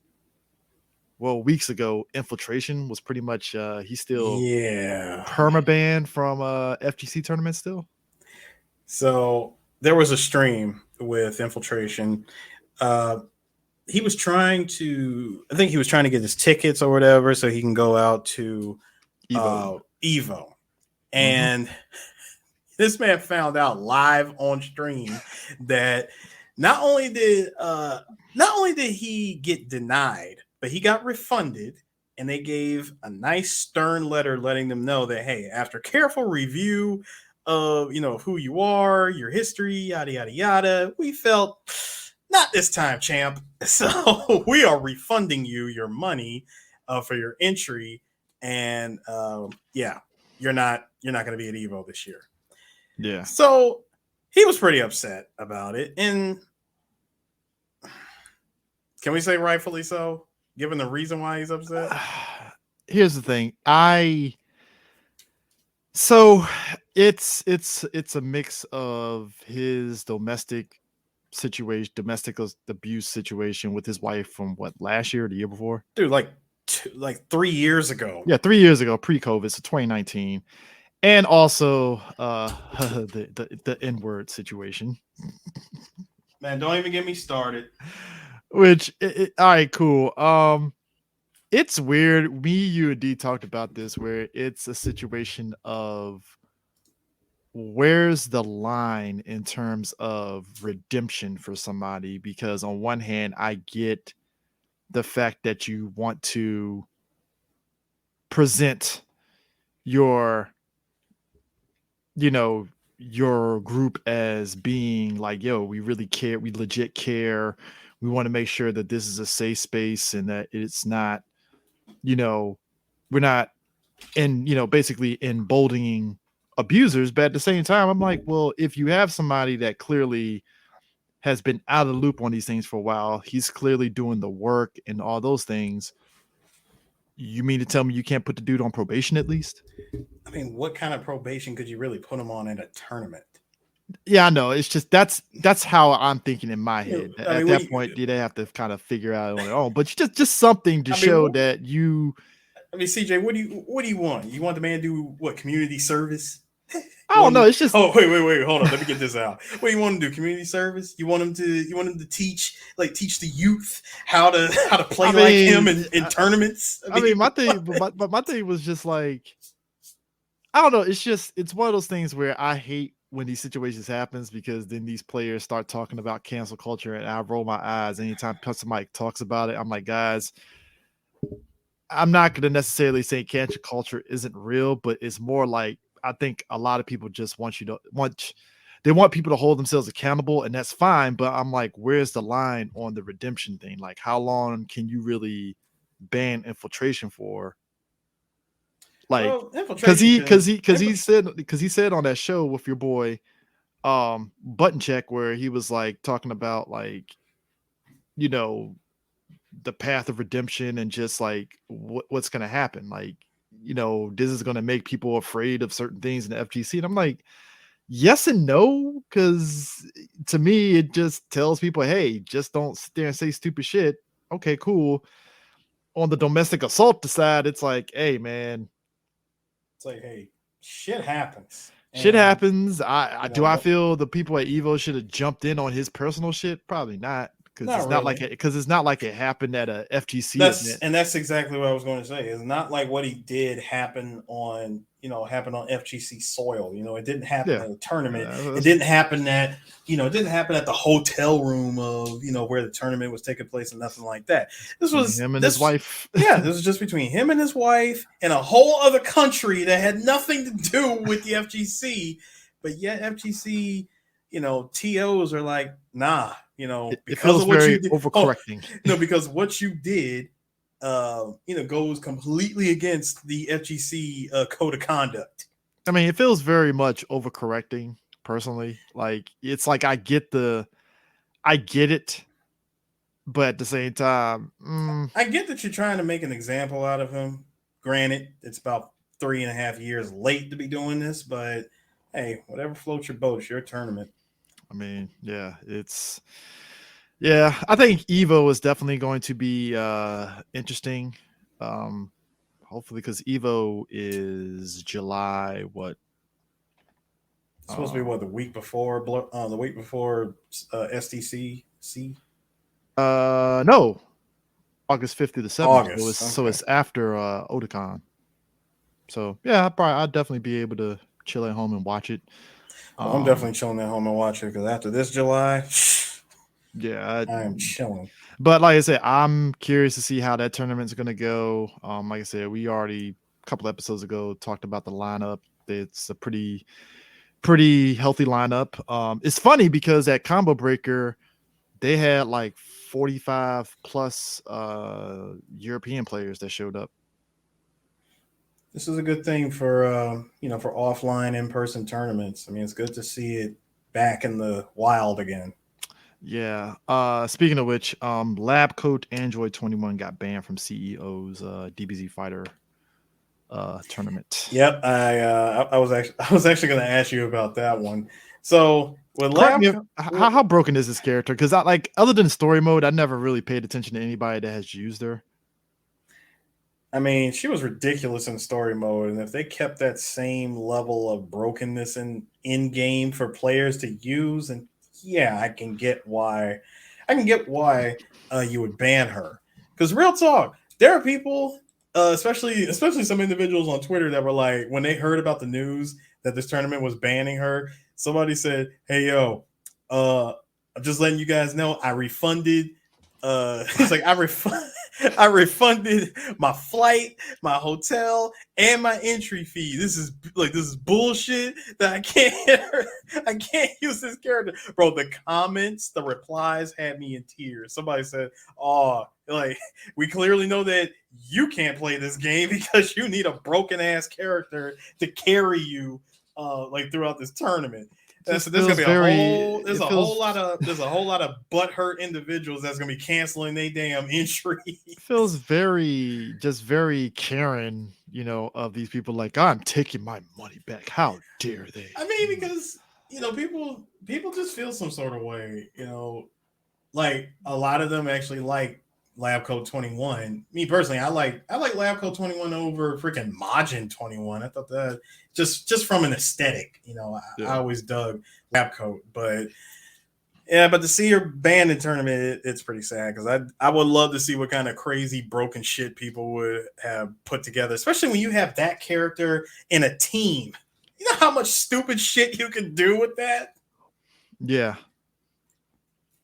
weeks ago, Infiltration was pretty much he's still permabanned from FGC tournament still. So there was a stream with Infiltration. He was trying to get his tickets or whatever so he can go out to Evo. And this man found out live on stream that not only did he get denied, but he got refunded, and they gave a nice stern letter letting them know that, hey, after careful review of who you are, your history, yada yada yada, we felt not this time, champ. So we are refunding you your money for your entry, and you're not going to be at Evo this year. Yeah. So he was pretty upset about it, and can we say rightfully so, given the reason why he's upset? Here's the thing. So it's a mix of his domestic abuse situation with his wife from last year or the year before? Dude, like 3 years ago. Yeah, 3 years ago, pre-COVID, so 2019. And also the N-word situation. Man, don't even get me started. Which all right, cool. It's weird. Me, you, and D talked about this, where it's a situation of where's the line in terms of redemption for somebody, because on one hand, I get the fact that you want to present your group as being like, yo, we really care, we legit care, we want to make sure that this is a safe space and that it's not, we're not basically emboldening abusers. But at the same time, I'm like, well, if you have somebody that clearly has been out of the loop on these things for a while, he's clearly doing the work and all those things, you mean to tell me you can't put the dude on probation at least? I mean, what kind of probation could you really put him on in a tournament? Yeah, I know. It's just that's how I'm thinking in my head. I mean, at that point, they have to kind of figure out on their own. But just something to show that you. I mean, CJ, what do you want? You want the man to do what? Community service? I don't know. It's just wait, hold on. Let me get this out. What do you want him to do? Community service? You want him to teach the youth how to play like him in tournaments? I mean, my thing was just like, I don't know. It's one of those things where I hate when these situations happens, because then these players start talking about cancel culture, and I roll my eyes anytime somebody talks about it. I'm like, guys, I'm not going to necessarily say cancel culture isn't real, but it's more like, I think a lot of people just want people to hold themselves accountable, and that's fine. But I'm like, where's the line on the redemption thing? Like, how long can you really ban infiltration for? Like, because he said on that show with your boy, Button Check, where he was like talking about, like, you know, the path of redemption and just like what's going to happen. Like, you know, this is going to make people afraid of certain things in the FGC. And I'm like, yes and no, because to me, it just tells people, hey, just don't sit there and say stupid shit. Okay, cool. On the domestic assault side, it's like, hey, man. It's like, hey, shit happens. Shit happens. I feel the people at Evo should have jumped in on his personal shit? Probably not. Because it's not like it happened at a FGC event. And that's exactly what I was going to say. It's not like what he did happened on FGC soil. You know, it didn't happen in a tournament. It didn't happen at the hotel room of, where the tournament was taking place, and nothing like that. This was him and his wife. Yeah, this was just between him and his wife in a whole other country that had nothing to do with the FGC. But yet FGC, TOs are like, nah. It feels very overcorrecting. Because what you did, goes completely against the FGC code of conduct. I mean, it feels very much overcorrecting, personally. Like, it's like I get it, but at the same time, I get that you're trying to make an example out of him. Granted, it's about 3.5 years late to be doing this, but hey, whatever floats your boat, it's your tournament. I mean, I think Evo is definitely going to be interesting. Hopefully, because Evo is July. What? It's supposed to be the week before SDCC. No, August 5th through the 7th. So it's after Otakon. So yeah, I'd definitely be able to chill at home and watch it. I'm definitely chilling at home and watching it, because after this July, I am chilling. But like I said, I'm curious to see how that tournament's going to go. Like I said, we already a couple episodes ago talked about the lineup. It's a pretty healthy lineup. It's funny because at Combo Breaker, they had like 45 plus European players that showed up. This is a good thing for for offline in-person tournaments. I mean, it's good to see it back in the wild again. Yeah. Speaking of which, Lab Coat Android 21 got banned from CEO's DBZ Fighter tournament. Yep. I was actually going to ask you about that one. So with Lab, how broken is this character? Because other than story mode, I never really paid attention to anybody that has used her. I mean, she was ridiculous in story mode, and if they kept that same level of brokenness in game for players to use, and I can get why you would ban her. Because real talk, there are people, especially some individuals on Twitter, that were like, when they heard about the news that this tournament was banning her, somebody said, "Hey yo, I'm just letting you guys know I refunded." It's like I refunded my flight, my hotel, and my entry fee. This is bullshit that I can't use this character. Bro, the comments, the replies had me in tears. Somebody said, "Oh, we clearly know that you can't play this game because you need a broken ass character to carry you throughout this tournament." There's gonna be a whole lot of butthurt individuals that's gonna be canceling their damn entry. It feels very Karen, of these people. Like, I'm taking my money back. How dare they? I mean, because people just feel some sort of way. Like a lot of them actually like Lab Coat 21. Me personally, I like Lab Coat 21 over freaking Majin 21. I thought that just from an aesthetic, I always dug Lab Coat, but to see her banned in tournament, it's pretty sad because I would love to see what kind of crazy broken shit people would have put together, especially when you have that character in a team. You know how much stupid shit you can do with that? Yeah.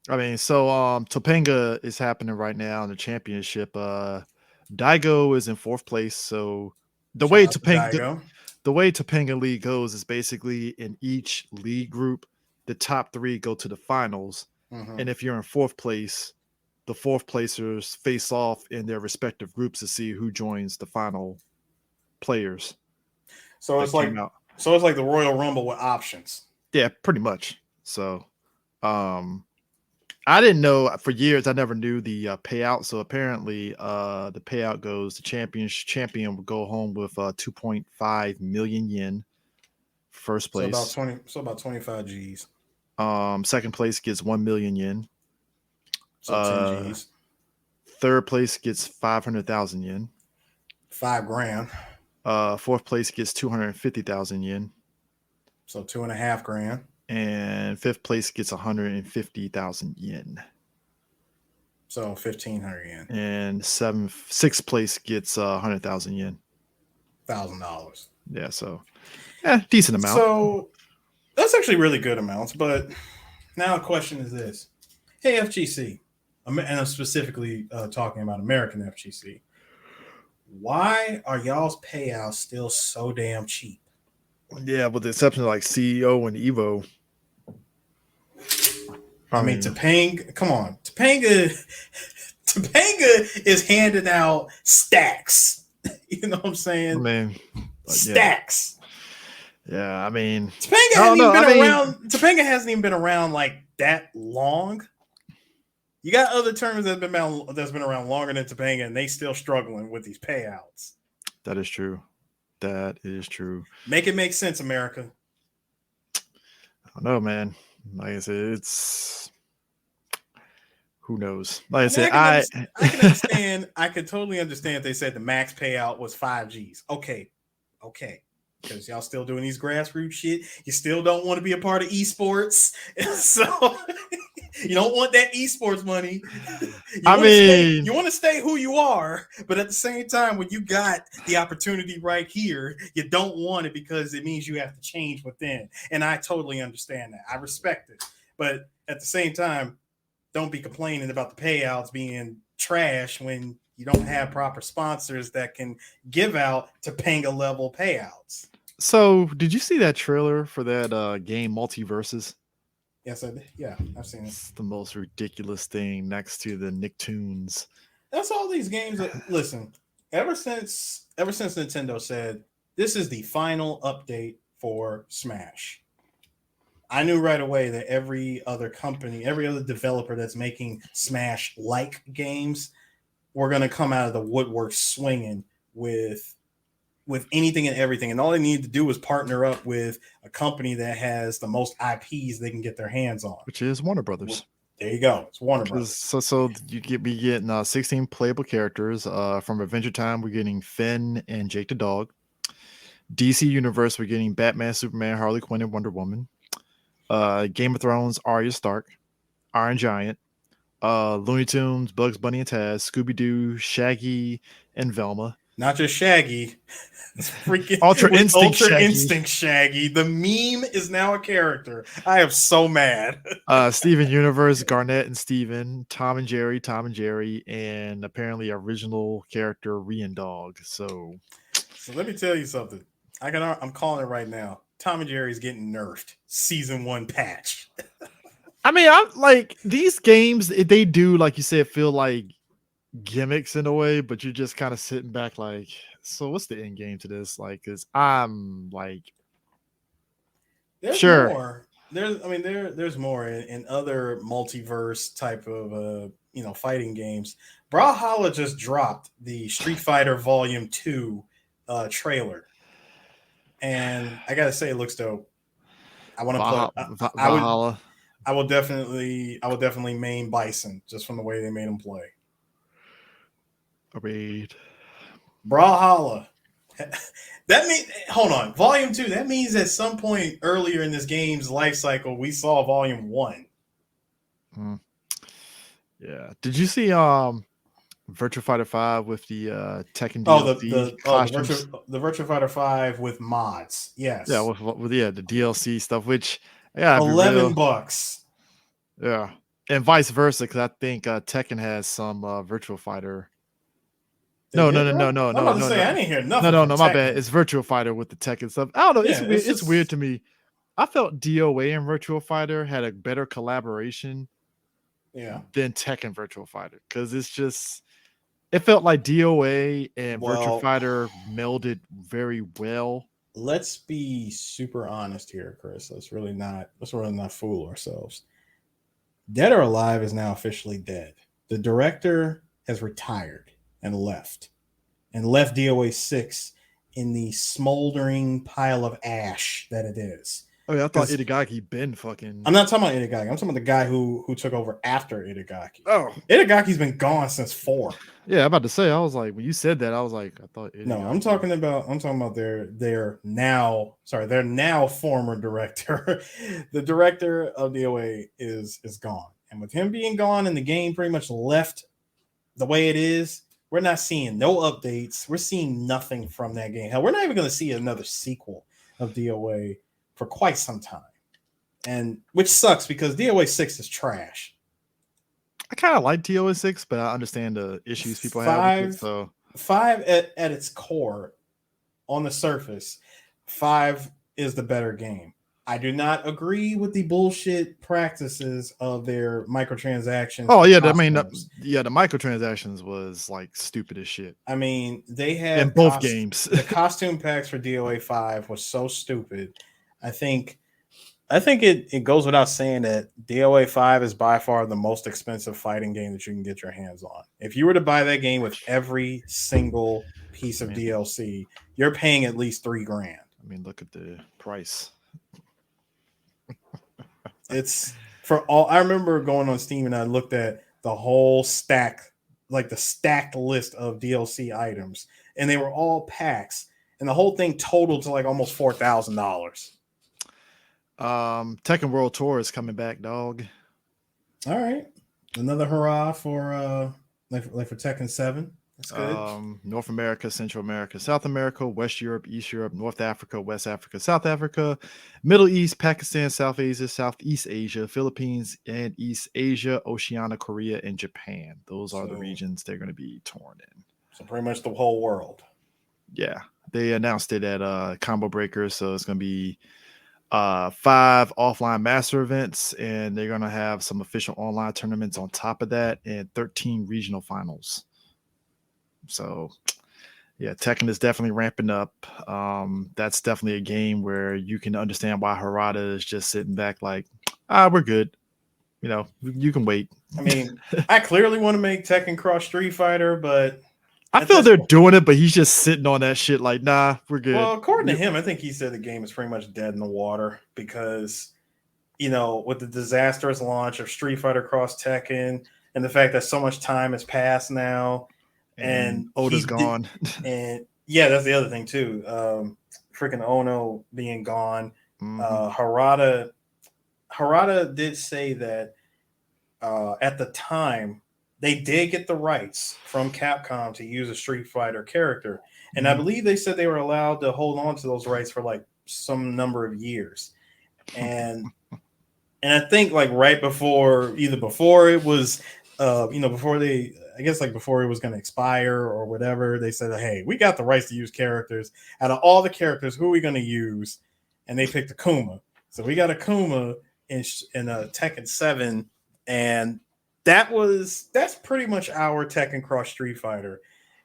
I mean, so Topanga is happening right now in the championship. Daigo is in 4th place. So the way Topanga League goes is basically in each league group, the top 3 go to the finals. Mhm. And if you're in 4th place, the 4th placers face off in their respective groups to see who joins the final players. So it's like the Royal Rumble with options. Yeah, pretty much. So I didn't know for years. I never knew the payout. So apparently, the payout goes the champion will go home with 2.5 million yen. First place, So about 25 G's. Second place gets 1 million yen. So 10 G's. Third place gets 500,000 yen. $5,000. 4th place gets 250,000 yen. So $2,500. And 5th place gets 150,000 yen. So 1,500 yen. And 6th place gets 100,000 yen. $1,000. Yeah, so decent amount. So that's actually really good amounts. But now the question is this: hey, FGC, and I'm specifically talking about American FGC. Why are y'all's payouts still so damn cheap? Yeah, with the exception of like CEO and Evo. I mean, Topanga, come on. Topanga is handing out stacks. You know what I'm saying? I mean, stacks. Yeah, I mean, Topanga hasn't even been around like that long. You got other tournaments that's been around longer than Topanga, and they still struggling with these payouts. That is true. That is true. Make it make sense, America. I don't know, man. Like I said, it's who knows. Like I said, I can understand. I can totally understand if they said the max payout was 5 G's. Okay. Because y'all still doing these grassroots shit. You still don't want to be a part of esports. So you don't want that esports money. You want to stay who you are, but at the same time, when you got the opportunity right here, you don't want it because it means you have to change within. And I totally understand that. I respect it. But at the same time, don't be complaining about the payouts being trash when you don't have proper sponsors that can give out Topanga level payouts. So, did you see that trailer for that game Multiverses? Yes, I did. Yeah, I've seen it. It's the most ridiculous thing next to the Nicktoons. That's all these games. Listen, ever since Nintendo said this is the final update for Smash, I knew right away that every other company, every other developer that's making Smash-like games, were going to come out of the woodwork swinging with anything and everything. And all they need to do is partner up with a company that has the most IPs they can get their hands on. Which is Warner Brothers. There you go. It's Warner Brothers. So you be getting 16 playable characters. From Adventure Time, we're getting Finn and Jake the Dog. DC Universe, we're getting Batman, Superman, Harley Quinn, and Wonder Woman. Game of Thrones, Arya Stark, Iron Giant. Looney Tunes, Bugs Bunny and Taz, Scooby-Doo, Shaggy, and Velma. Not just Shaggy. It's freaking Ultra Instinct Shaggy. The meme is now a character. I am so mad. Steven Universe, Garnett and Steven, Tom and Jerry, and apparently original character Rian Dog. So let me tell you something. I'm calling it right now. Tom and Jerry's getting nerfed. Season 1 patch. I mean, I'm like these games, they do, like you said, feel like gimmicks in a way, but you're just kind of sitting back like, so what's the end game to this? Like, because I'm like, there's sure. More. There's more in other multiverse type of fighting games. Brawlhalla just dropped the Street Fighter Volume 2 trailer. And I gotta say, it looks dope. I want to play. I will definitely main Bison just from the way they made him play. Agreed. Brawlhalla. That means, hold on, Volume 2. That means at some point earlier in this game's life cycle, we saw Volume 1. Yeah. Did you see Virtua Fighter 5 with the Tekken Oh, DLC costumes? the Virtua Fighter 5 with mods. Yes. Yeah, with the DLC stuff, which yeah, $11. Yeah, and vice versa, because I think Tekken has some Virtua Fighter. No. I'm about to say, I didn't hear nothing. No, from my Tekken. bad. It's Virtua Fighter with the Tekken stuff. I don't know. It's Yeah, weird. it's It's just- weird to me. I felt DOA and Virtua Fighter had a better collaboration Yeah. than Tekken Virtua Fighter, because it felt like DOA and Well- Virtua Fighter melded very well. Let's be super honest here, Chris. Let's really not fool ourselves. Dead or Alive is now officially dead. The director has retired and left DOA 6 in the smoldering pile of ash that it is. Oh yeah, I thought 'Cause- Itagaki been fucking. I'm not talking about Itagaki. I'm talking about the guy who took over after Itagaki. Oh, Itagaki's been gone since 4. yeah, I'm about to say. I was like, when you said that, I was like, I thought. No, Itagaki- I'm talking about their now former director. The director of DOA is gone. And with him being gone and the game pretty much left the way it is, we're not seeing no updates. We're seeing nothing from that game. Hell, we're not even going to see another sequel of DOA for quite some time. And which sucks because DOA 6 is trash. I kind of like DOA 6, but I understand the issues people have with it. So 5 at its core, on the surface, 5 is the better game. I do not agree with the bullshit practices of their microtransactions. oh for yeah, the microtransactions was like stupid as shit. I mean, they had In both games. The costume packs for DOA 5 was so stupid. I think it goes without saying that DOA 5 is by far the most expensive fighting game that you can get your hands on. If you were to buy that game with every single piece of DLC, you're paying at least $3,000. I mean, look at the price. It's for all. I remember going on Steam and I looked at the whole stack, like the stacked list of DLC items, and they were all packs, and the whole thing totaled to like almost $4,000. Tekken World Tour is coming back, dog. All right, another hurrah for for Tekken 7. That's good. North America, Central America, South America, West Europe, East Europe, North Africa, West Africa, South Africa, Middle East, Pakistan, South Asia, Southeast Asia, Philippines, and East Asia, Oceania, Korea, and Japan. Those are the regions they're going to be torn in. So pretty much the whole world. Yeah, they announced it at Combo Breakers, so it's going to be 5 offline master events, and they're going to have some official online tournaments on top of that, and 13 regional finals. So yeah, Tekken is definitely ramping up. That's definitely a game where you can understand why Harada is just sitting back like, we're good. You know, you can wait. I mean, I clearly want to make Tekken Cross Street Fighter, but I feel they're doing it, but he's just sitting on that shit like, nah, we're good. well, according to him, I think he said the game is pretty much dead in the water because, you know, with the disastrous launch of Street Fighter Cross Tekken and the fact that so much time has passed now, and Oda's gone. And yeah, that's the other thing too. Freaking Ono being gone. Harada did say that at the time they did get the rights from Capcom to use a Street Fighter character, and I believe they said they were allowed to hold on to those rights for like some number of years, and I think like right before it was before they, I guess like before it was going to expire or whatever, they said, hey, we got the rights to use characters. Out of all the characters, who are we going to use? And they picked Akuma. So we got Akuma in Tekken 7, and that's pretty much our Tekken Cross Street Fighter.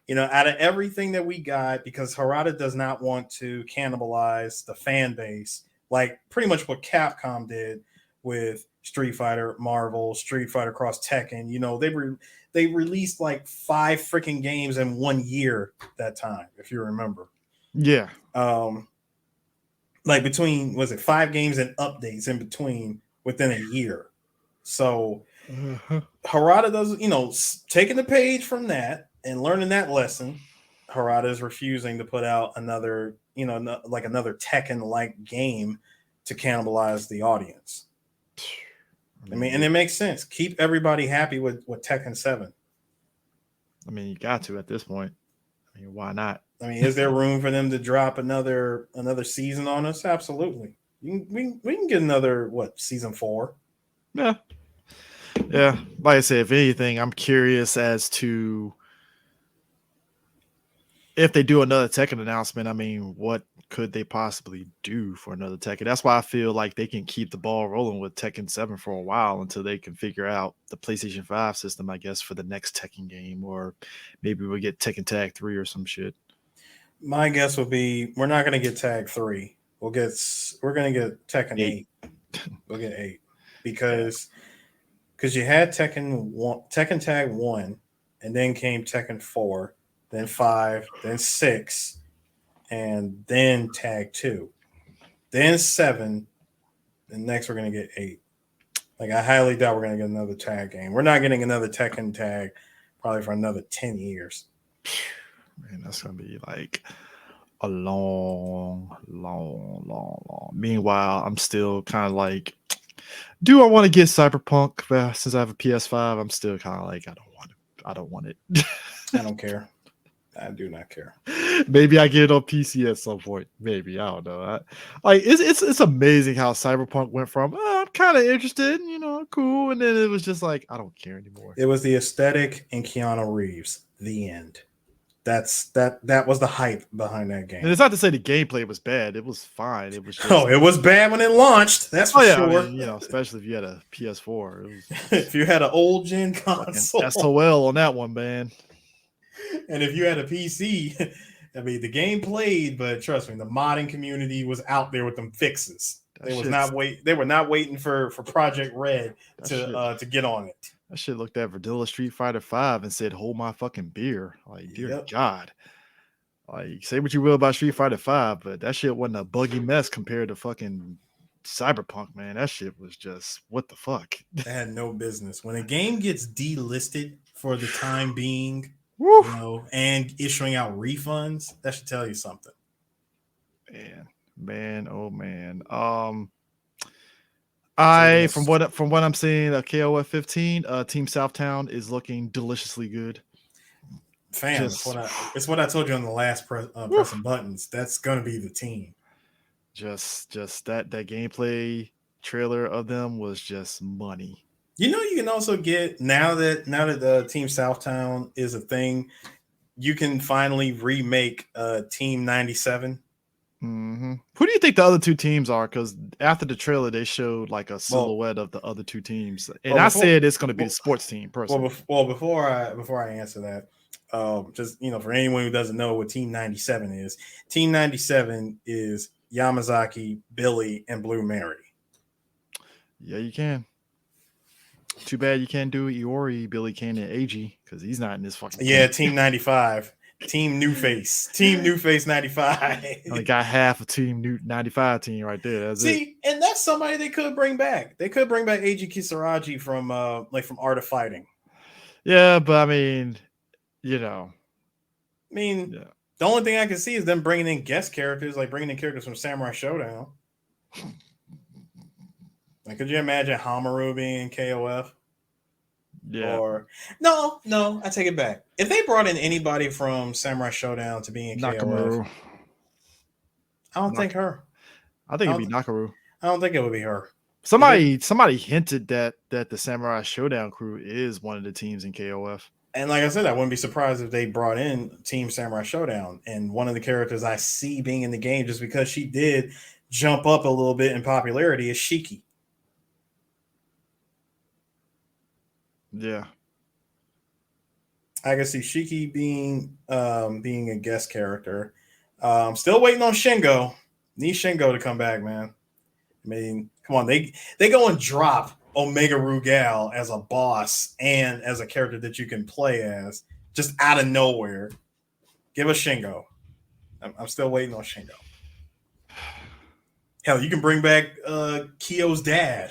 You know, out of everything that we got, because Harada does not want to cannibalize the fan base, like pretty much what Capcom did with Street Fighter Marvel, Street Fighter Cross Tekken. You know, they released like 5 freaking games in 1 year that time, if you remember. Yeah. Like between, was it 5 games and updates in between within a year? So Harada does, taking the page from that, and learning that lesson, Harada is refusing to put out another, like another Tekken-like game to cannibalize the audience. I mean, and it makes sense. Keep everybody happy with Tekken 7. I mean, you got to at this point. I mean, why not? I mean, is there room for them to drop another season on us? Absolutely. We can get another season 4? Yeah. Like I said, if anything, I'm curious as to if they do another Tekken announcement. I mean, what could they possibly do for another Tekken? That's why I feel like they can keep the ball rolling with Tekken 7 for a while until they can figure out the PlayStation 5 system, I guess, for the next Tekken game, or maybe we'll get Tekken Tag 3 or some shit. My guess would be we're not going to get Tag 3. We're going to get Tekken 8. We'll get 8 because you had Tekken Tag 1, and then came Tekken 4, then 5, then 6, and then Tag 2, then 7, and next we're going to get 8. Like, I highly doubt we're going to get another tag game. We're not getting another Tekken Tag probably for another 10 years. Man, that's going to be like a long. Meanwhile, I'm still kind of like, do I want to get Cyberpunk? Well, since I have a PS5, I'm still kind of like, I don't want it. I don't care. I do not care. Maybe I get it on PC at some point. Maybe, I don't know. It's amazing how Cyberpunk went from I'm kind of interested, cool, and then it was just like I don't care anymore. It was the aesthetic and Keanu Reeves. The end. That was the hype behind that game. And it's not to say the gameplay was bad. It was fine. It was just, it was bad when it launched. That's for sure. I mean, especially if you had a PS4. It was if you had an old gen console, SOL on that one, man. And if you had a PC, I mean, the game played, but trust me, the modding community was out there with them fixes. They were not waiting for Project Red to get on it. That shit looked at Verdilla Street Fighter 5 and said, "Hold my fucking beer." Like, dear God. Like, say what you will about Street Fighter 5, but that shit wasn't a buggy mess compared to fucking Cyberpunk, man. That shit was just what the fuck. They had no business. When a game gets delisted for the time being, and issuing out refunds, that should tell you something. Man, oh man. From what I'm seeing, KOF 15, Team Southtown is looking deliciously good. Fam, it's what I told you on the last pressing buttons. That's gonna be the team. Just that gameplay trailer of them was just money. You can also get now that the Team Southtown is a thing, you can finally remake Team 97. Mm-hmm. Who do you think the other two teams are? Because after the trailer, they showed like a silhouette of the other two teams, and I said it's going to be the sports team. Personally, before I answer that, just for anyone who doesn't know what Team 97 is, Team 97 is Yamazaki, Billy, and Blue Mary. Yeah, you can. Too bad you can't do Iori, Billy Kane, and AG because he's not in this fucking. Yeah, Team 95. Team New Face 95. Only got half a Team 95 team right there. That's it. And that's somebody they could bring back. They could bring back Eiji Kisaragi from Art of Fighting. Yeah, but I mean, the only thing I can see is them bringing in guest characters, like bringing in characters from Samurai Showdown. Like, could you imagine Hamaru being in KOF? Yeah. Or no, I take it back. If they brought in anybody from Samurai Showdown to be in KOF, I don't think her. I think it'd be Nakaru. I don't think it would be her. Somebody hinted that the Samurai Showdown crew is one of the teams in KOF. And like I said, I wouldn't be surprised if they brought in Team Samurai Showdown. And one of the characters I see being in the game, just because she did jump up a little bit in popularity, is Shiki. Yeah, I can see Shiki being a guest character. Still waiting on Shingo. Need Shingo to come back, man. I mean, come on, they go and drop Omega Rugal as a boss and as a character that you can play as just out of nowhere. Give us Shingo. I'm still waiting on Shingo. Hell, you can bring back Kyo's dad.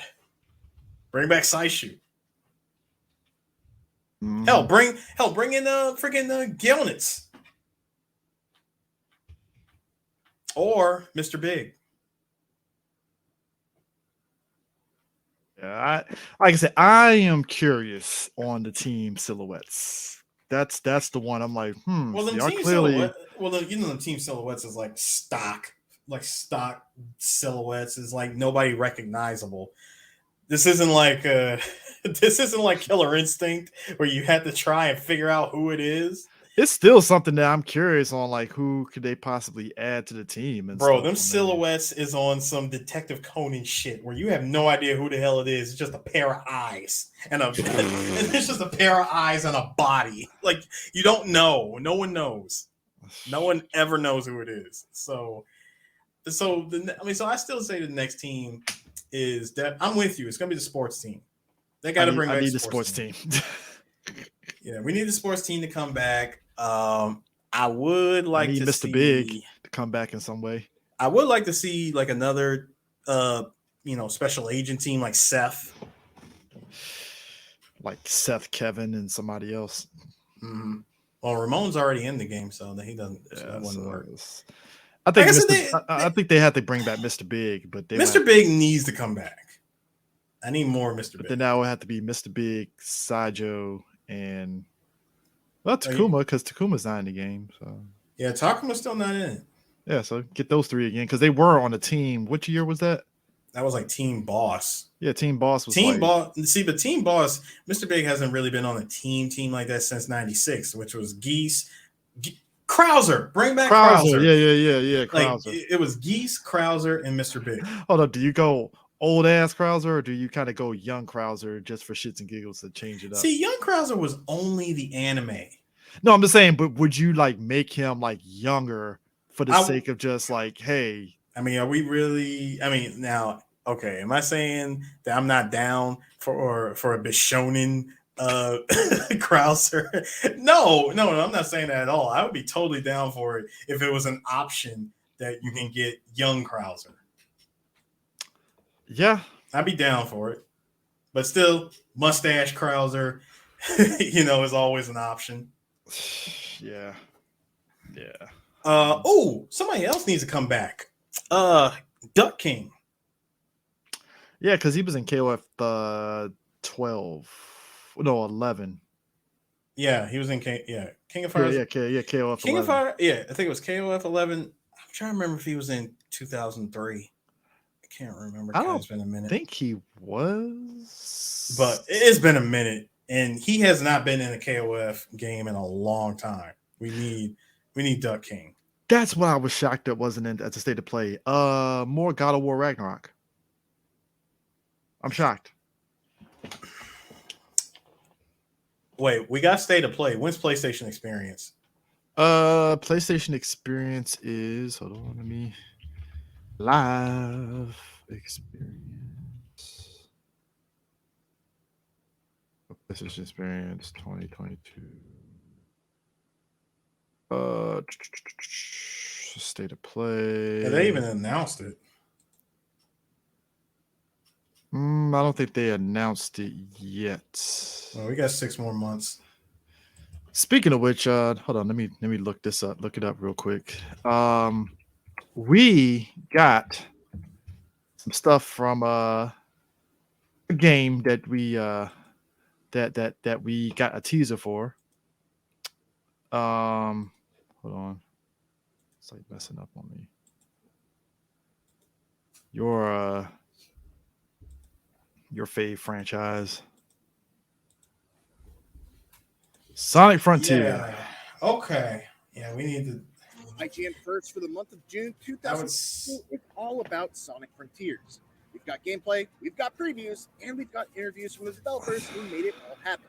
Bring back Saishu. Hell, bring in freaking Gilnitz or Mr. Big. Yeah, like I said, I am curious on the team silhouettes. That's the one I'm like, Well, so the y'all team clearly silhouette. Well, the team silhouettes is like stock silhouettes is like nobody recognizable. This isn't like Killer Instinct where you had to try and figure out who it is. it's still something that I'm curious on, like who could they possibly add to the team? And Bro, stuff, them man. silhouettes is on some Detective Conan shit where you have no idea who the hell it is. It's just a pair of eyes and it's just a pair of eyes and a body. Like you don't know. No one knows. No one ever knows who it is. So I still say the next team is that I'm with you. It's gonna be the sports team. They got to bring back the sports team. Yeah, we need the sports team to come back. I would like to Mr. see Big to come back in some way. I would like to see like another special agent team like Seth. Like Seth, Kevin, and somebody else. Mm-hmm. Well, Ramon's already in the game, so he doesn't. So that wouldn't work. I think I think they have to bring back Mr. Big, but Mr. Big needs to come back. I need more Mr. Big. Then that would have to be Mr. Big, Sajo, and Takuma, because Takuma's not in the game. So yeah, Takuma's still not in it. Yeah, so get those three again because they were on the team. Which year was that? That was like Team Boss. Yeah, Team Boss was Boss. See, but Team Boss, Mr. Big hasn't really been on a team like that since '96, which was Geese, Krauser. Bring back Krauser. Yeah. Krauser. Like, it was Geese, Krauser, and Mr. Big. Hold up, do you go old ass Krauser or do you kind of go young Krauser just for shits and giggles to change it up? See, young Krauser was only the anime. No, I'm just saying, but would you like make him like younger for the sake of just like, hey? I mean, are we really? I mean, now, okay, am I saying that I'm not down for a Bishonen Krauser? No, I'm not saying that at all. I would be totally down for it if it was an option that you can get young Krauser. Yeah, I'd be down for it, but still, mustache Krauser, is always an option. Yeah. Somebody else needs to come back. Duck King. Yeah, because he was in KOF 11. Yeah, he was in King of Fire. Yeah, KOF King 11. of Fire. Yeah, I think it was KOF 11. I'm trying to remember if he was in 2003. I can't remember. It's been a minute. I think he was, but it's been a minute, and he has not been in a KOF game in a long time. We need Duck King. That's what I was shocked that wasn't in at the state of play. More God of War Ragnarok. I'm shocked. Wait, we got state of play. When's PlayStation Experience? PlayStation Experience is let me live experience. PlayStation Experience 2022. State of play. Yeah, they even announced it. I don't think they announced it yet. Well, we got 6 more months. Speaking of which, hold on, let me look this up. Look it up real quick. We got some stuff from a game that we that we got a teaser for. Hold on. It's like messing up on me. Your fave franchise. Sonic Frontier. Yeah. Okay. Yeah, we need to. IGN first for the month of June 2022. It's all about Sonic Frontiers. We've got gameplay, we've got previews, and we've got interviews from the developers who made it all happen.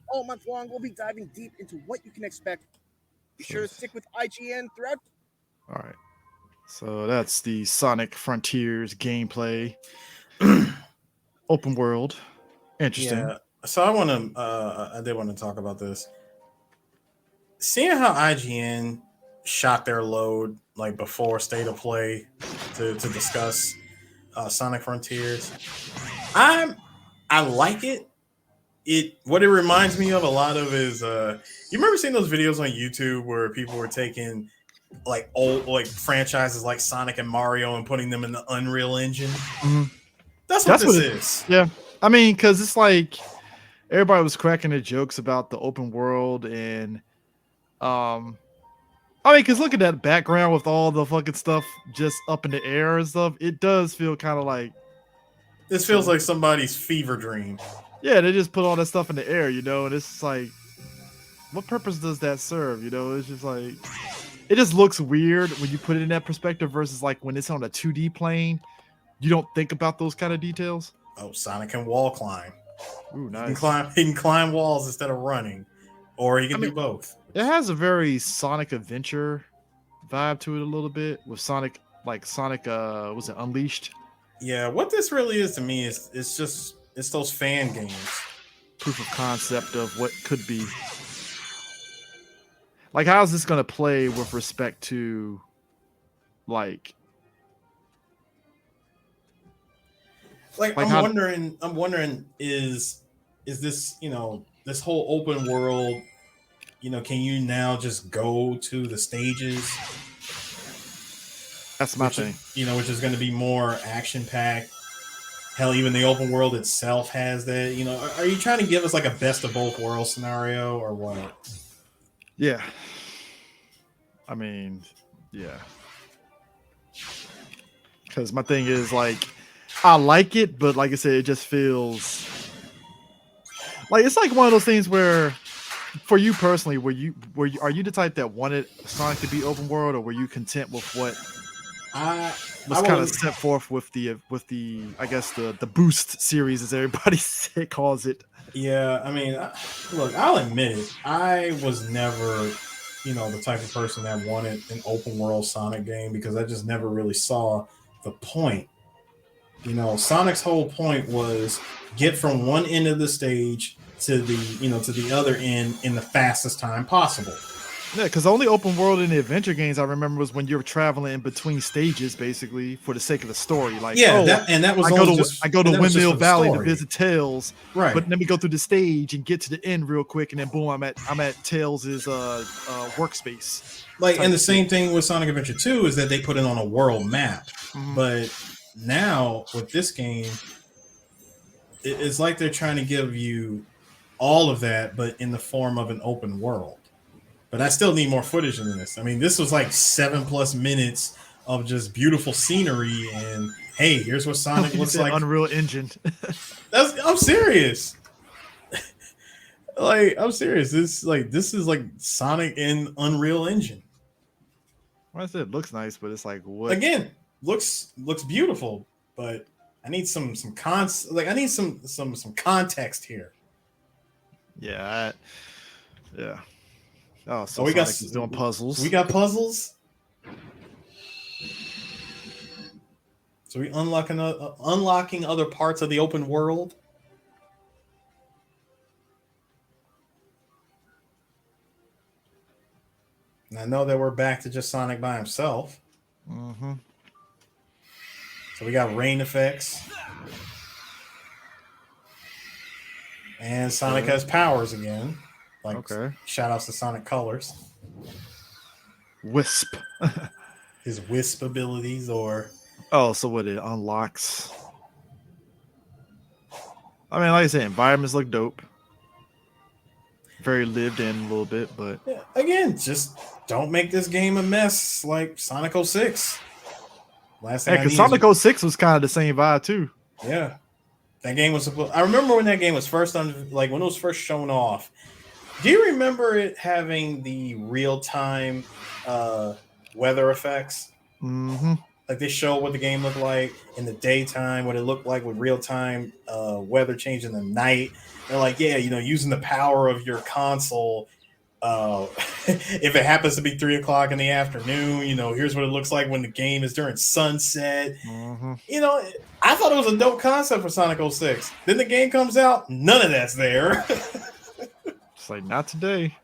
All month long, we'll be diving deep into what you can expect. Be sure to stick with IGN throughout. All right. So that's the Sonic Frontiers gameplay. Open world. Interesting. Yeah. So I did want to talk about this. Seeing how IGN shot their load like before state of play to discuss Sonic Frontiers, I like it. what it reminds me of a lot of is you remember seeing those videos on YouTube where people were taking like old like franchises like Sonic and Mario and putting them in the Unreal Engine. Mm-hmm. That's what this is. Yeah, I mean, because it's like everybody was cracking their jokes about the open world, and I mean, because look at that background with all the fucking stuff just up in the air and stuff. It does feel kind of like this feels like somebody's fever dream. Yeah, they just put all that stuff in the air, you know, and it's like, what purpose does that serve? You know, it's just like, it just looks weird when you put it in that perspective versus like when it's on a 2D plane. You don't think about those kind of details. Oh, Sonic can wall climb. Ooh, nice. He can climb walls instead of running, or he can do both. It has a very Sonic Adventure vibe to it a little bit with Sonic, was it Unleashed? Yeah, what this really is to me is it's those fan games. Proof of concept of what could be. Like, how is this going to play with respect to, like I'm wondering is this, you know, this whole open world, you know, can you now just go to the stages? That's my thing. You know, which is going to be more action packed. Hell, even the open world itself has that. You know, are you trying to give us like a best of both worlds scenario or what? Yeah. I mean, yeah. Because my thing is like, I like it, but like I said, it just feels like it's like one of those things where, for you personally, are you the type that wanted Sonic to be open world, or were you content with what was kind of set forth with the I guess the Boost series, as everybody calls it? Yeah, I mean, look, I'll admit it. I was never, you know, the type of person that wanted an open world Sonic game because I just never really saw the point. You know, Sonic's whole point was get from one end of the stage to the other end in the fastest time possible. Yeah, because the only open world in the adventure games I remember was when you're traveling in between stages, basically for the sake of the story. Like, yeah, that was I go to Windmill Valley to visit Tails, right? But let me go through the stage and get to the end real quick, and then boom, I'm at Tails's workspace. Like, and the same thing with Sonic Adventure 2 is that they put it on a world map, but now with this game, it's like they're trying to give you all of that, but in the form of an open world. But I still need more footage in this. I mean, this was like 7+ minutes of just beautiful scenery, and hey, here's what Sonic looks like. Unreal Engine. I'm serious. I'm serious. This is like Sonic in Unreal Engine. Well, I said it looks nice, but it's like, what? Again, looks beautiful, but I need some I need some context here. Yeah. Oh, so we got doing puzzles. We got puzzles. So we unlocking other parts of the open world. And I know that we're back to just Sonic by himself. Mm-hmm. So we got rain effects. And Sonic has powers again. Like, shout outs to Sonic Colors. Wisp. His Wisp abilities, or... Oh, so what it unlocks. I mean, like I said, environments look dope. Very lived in a little bit, but... Yeah, again, just don't make this game a mess like Sonic 06. Because Sonic 06 was kind of the same vibe, too. Yeah. That game was supposed... I remember when that game was first when it was first shown off. Do you remember it having the real-time weather effects? Mm-hmm. Like, they show what the game looked like in the daytime, what it looked like with real-time weather change in the night. They're like, yeah, you know, using the power of your console, if it happens to be 3 o'clock in the afternoon, you know, here's what it looks like when the game is during sunset. Mm-hmm. You know, I thought it was a dope concept for Sonic 06. Then the game comes out, none of that's there. It's like, not today.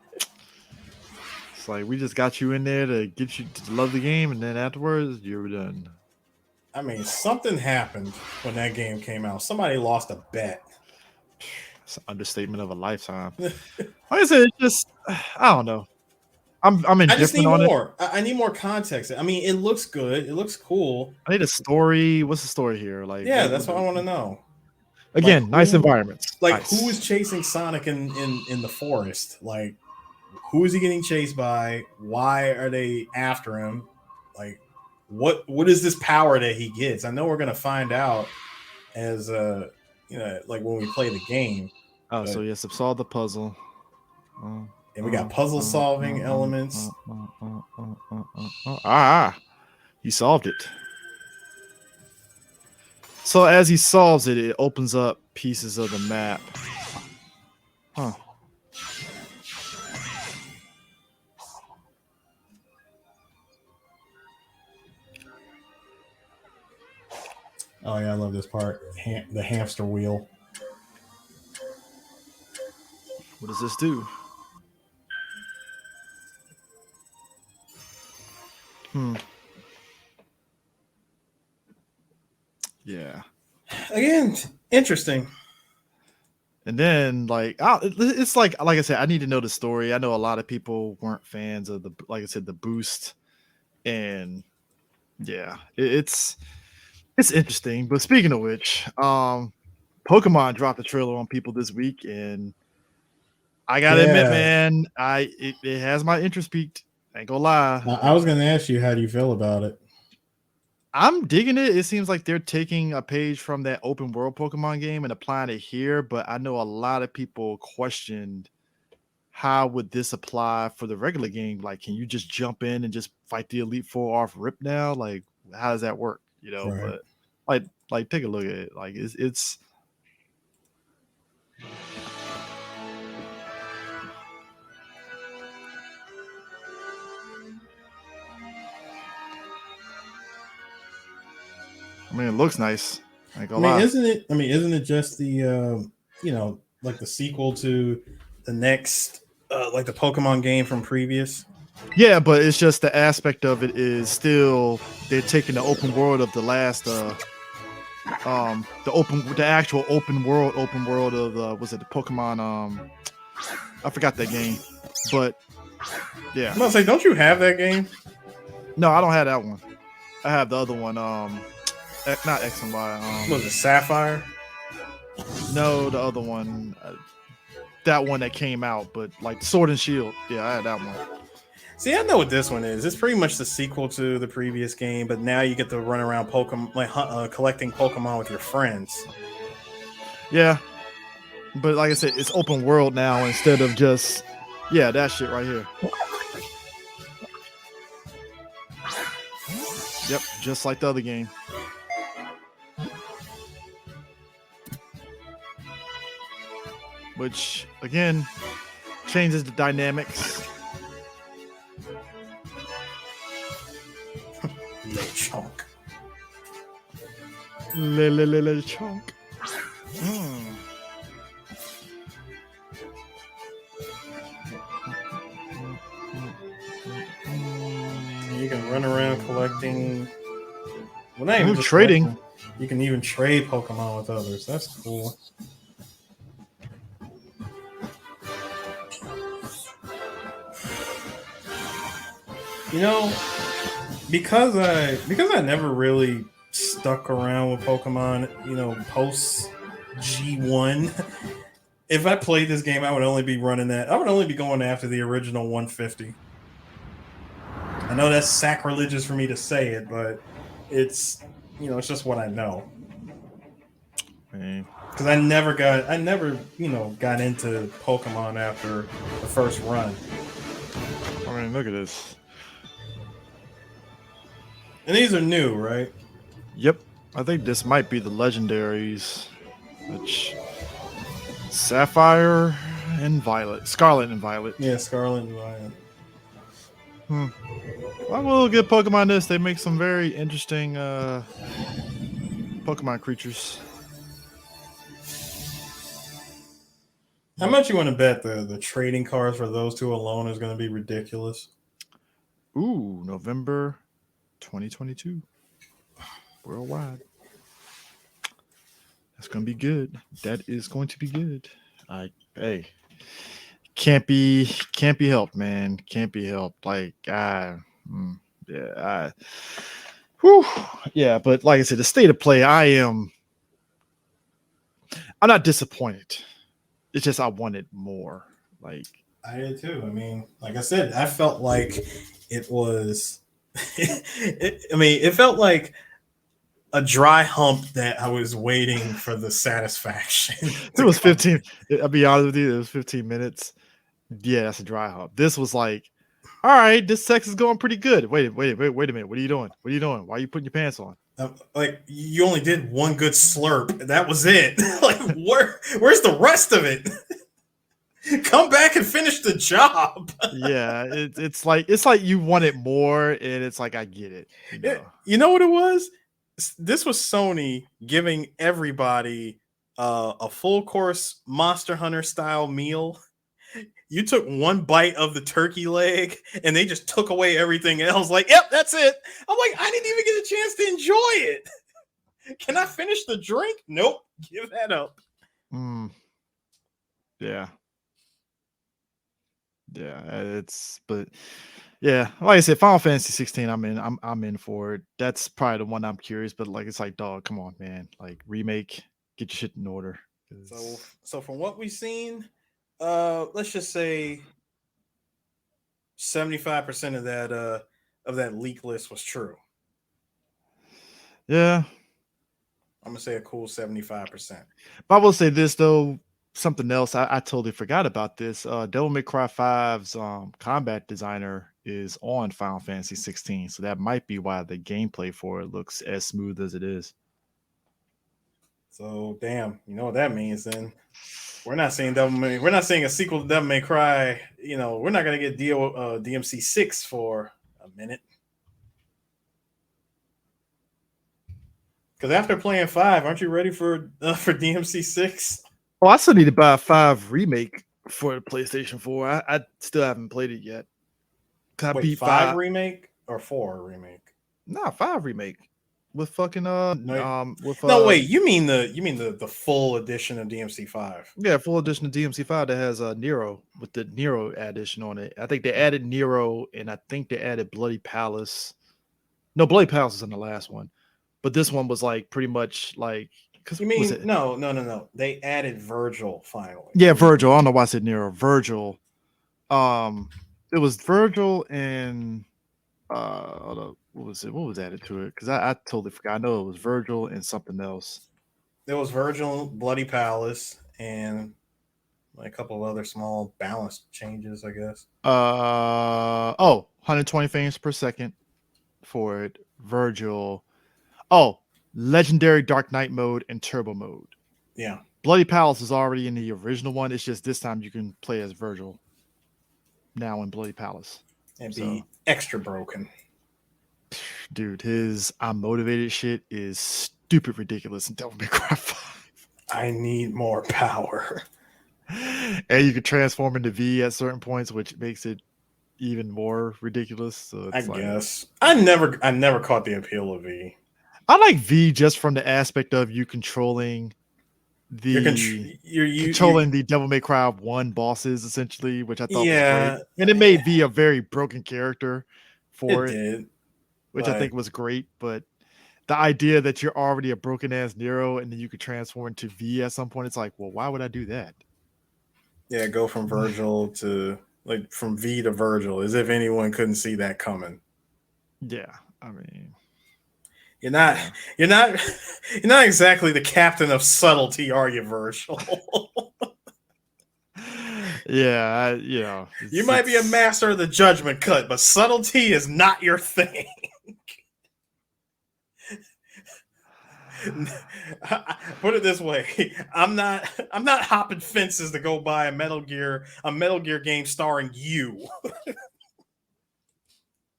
It's like, we just got you in there to get you to love the game, and then afterwards, you're done. I mean, something happened when that game came out. Somebody lost a bet. It's an understatement of a lifetime. Like I said, it's just I don't know. I'm I just need indifferent on more. I need more context. I mean, it looks good. It looks cool. I need a story. What's the story here? Like, Yeah, that's what I want to know. Again, Like, nice who- environments. Like, Nice. who is chasing Sonic in the forest? Like, who is he getting chased by? Why are they after him? Like, what is this power that he gets? I know we're gonna find out as like when we play the game. Oh, so yes, solve the puzzle. And we got puzzle solving elements. He solved it. So as he solves it, it opens up pieces of the map. Huh. Oh yeah, I love this part. The hamster wheel. What does this do? Yeah. Again, interesting. And then it's like I said, I need to know the story. I know a lot of people weren't fans of the boost, and yeah, it's interesting. But speaking of which, Pokemon dropped a trailer on people this week, and I gotta admit, man, it has my interest peaked. Ain't gonna lie. I was gonna ask you, how do you feel about it? I'm digging it. It seems like they're taking a page from that open world Pokemon game and applying it here, but I know a lot of people questioned how would this apply for the regular game? Like, can you just jump in and just fight the Elite Four off rip now? Like, how does that work? You know, Right. but like take a look at it. Like it's I mean, it looks nice. I ain't gonna lie. Isn't it just the like the sequel to the next like the Pokemon game from previous? Yeah, but it's just the aspect of it is still they're taking the open world of the last the actual open world of was it the Pokemon I forgot that game. But yeah. I'm gonna say, don't you have that game? No, I don't have that one. I have the other one, not X and Y. Was it Sapphire? No, the other one. That one that came out, but like Sword and Shield. Yeah, I had that one. See, I know what this one is. It's pretty much the sequel to the previous game, but now you get to run around Pokemon, like collecting Pokemon with your friends. Yeah, but like I said, it's open world now instead of just that shit right here. Yep, just like the other game. Which again changes the dynamics. Lechonk. Lechonk. You can run around collecting. Well, not even just trading. collecting. You can even trade Pokemon with others. That's cool. You know, because I never really stuck around with Pokemon, post G1. If I played this game, I would only be running that. I would only be going after the original 150. I know that's sacrilegious for me to say it, but it's it's just what I know. Because I never got into Pokemon after the first run. I mean, look at this. And these are new, right? Yep. I think this might be the legendaries, which Sapphire and Violet, Scarlet and Violet. Yeah, Scarlet and Violet. I will give Pokemon this. They make some very interesting Pokemon creatures. How much you want to bet the trading cards for those two alone is going to be ridiculous? Ooh, November 2022. Worldwide. That's going to be good. That is going to be good. Hey, can't be helped, man. Can't be helped. Like, whew, yeah. But like I said, the state of play, I'm not disappointed. It's just I wanted more. Like, I did too. I mean, like I said, I felt like it was. It felt like a dry hump that I was waiting for the satisfaction. It was 15. I'll be honest with you, it was 15 minutes. Yeah, that's a dry hump. This was like, all right, this sex is going pretty good. Wait a minute. What are you doing? What are you doing? Why are you putting your pants on? Like, you only did one good slurp. That was it. Like, where's the rest of it? Come back and finish the job. Yeah, it's like you wanted more, and it's like I get it. You know what it was? This was Sony giving everybody a full course Monster Hunter style meal. You took one bite of the turkey leg, and they just took away everything else. Like, yep, that's it. I'm like, I didn't even get a chance to enjoy it. Can I finish the drink? Nope. Give that up. Yeah. Yeah, but yeah, like I said, Final Fantasy 16, I'm in for it. That's probably the one I'm curious, but like it's like, dog, come on, man. Like, remake, get your shit in order. So from what we've seen, let's just say 75% of that leak list was true. Yeah. I'm gonna say a cool 75%. But I will say this though, something else. I totally forgot about this. Devil May Cry 5's combat designer is on Final Fantasy 16, so that might be why the gameplay for it looks as smooth as it is. So damn, you know what that means then. We're not seeing we're not seeing a sequel to Devil May Cry. You know, we're not gonna get DMC 6 for a minute. Because after playing 5, aren't you ready for DMC 6? Oh, I still need to buy a 5 remake for the PlayStation 4. I still haven't played it yet. Wait, beat 5 remake or 4 remake? Nah, 5 remake with fucking no, wait, you mean the full edition of DMC 5? Yeah, full edition of DMC 5 that has Nero with the Nero addition on it. I think they added Nero, and I think they added Bloody Palace. No, Bloody Palace is in the last one, but this one was like pretty much like. You mean no? They added Virgil finally. Yeah, Virgil. I don't know why I said Nero. Virgil. It was Virgil and hold up, what was it? What was added to it? Because I totally forgot. I know it was Virgil and something else. There was Virgil, Bloody Palace, and like a couple of other small balance changes, I guess. 120 frames per second for it. Virgil. Oh, Legendary Dark Knight mode and Turbo mode. Yeah. Bloody Palace is already in the original one. It's just this time you can play as Virgil now in Bloody Palace. And be extra broken. Dude, his I'm motivated shit is stupid ridiculous in Devil May Cry 5. I need more power. And you can transform into V at certain points, which makes it even more ridiculous. So it's guess. I never caught the appeal of V. I like V just from the aspect of you controlling the controlling the Devil May Cry 1 bosses essentially, which I thought was great. And it made V a very broken character for it, which I think was great. But the idea that you're already a broken ass Nero and then you could transform into V at some point, it's like, well, why would I do that? Yeah, go from Virgil to like from V to Virgil, as if anyone couldn't see that coming. Yeah, I mean. You're not exactly the captain of subtlety, are you, Virgil? Yeah, you might be a master of the judgment cut, but subtlety is not your thing. Put it this way: I'm not hopping fences to go buy a Metal Gear game starring you.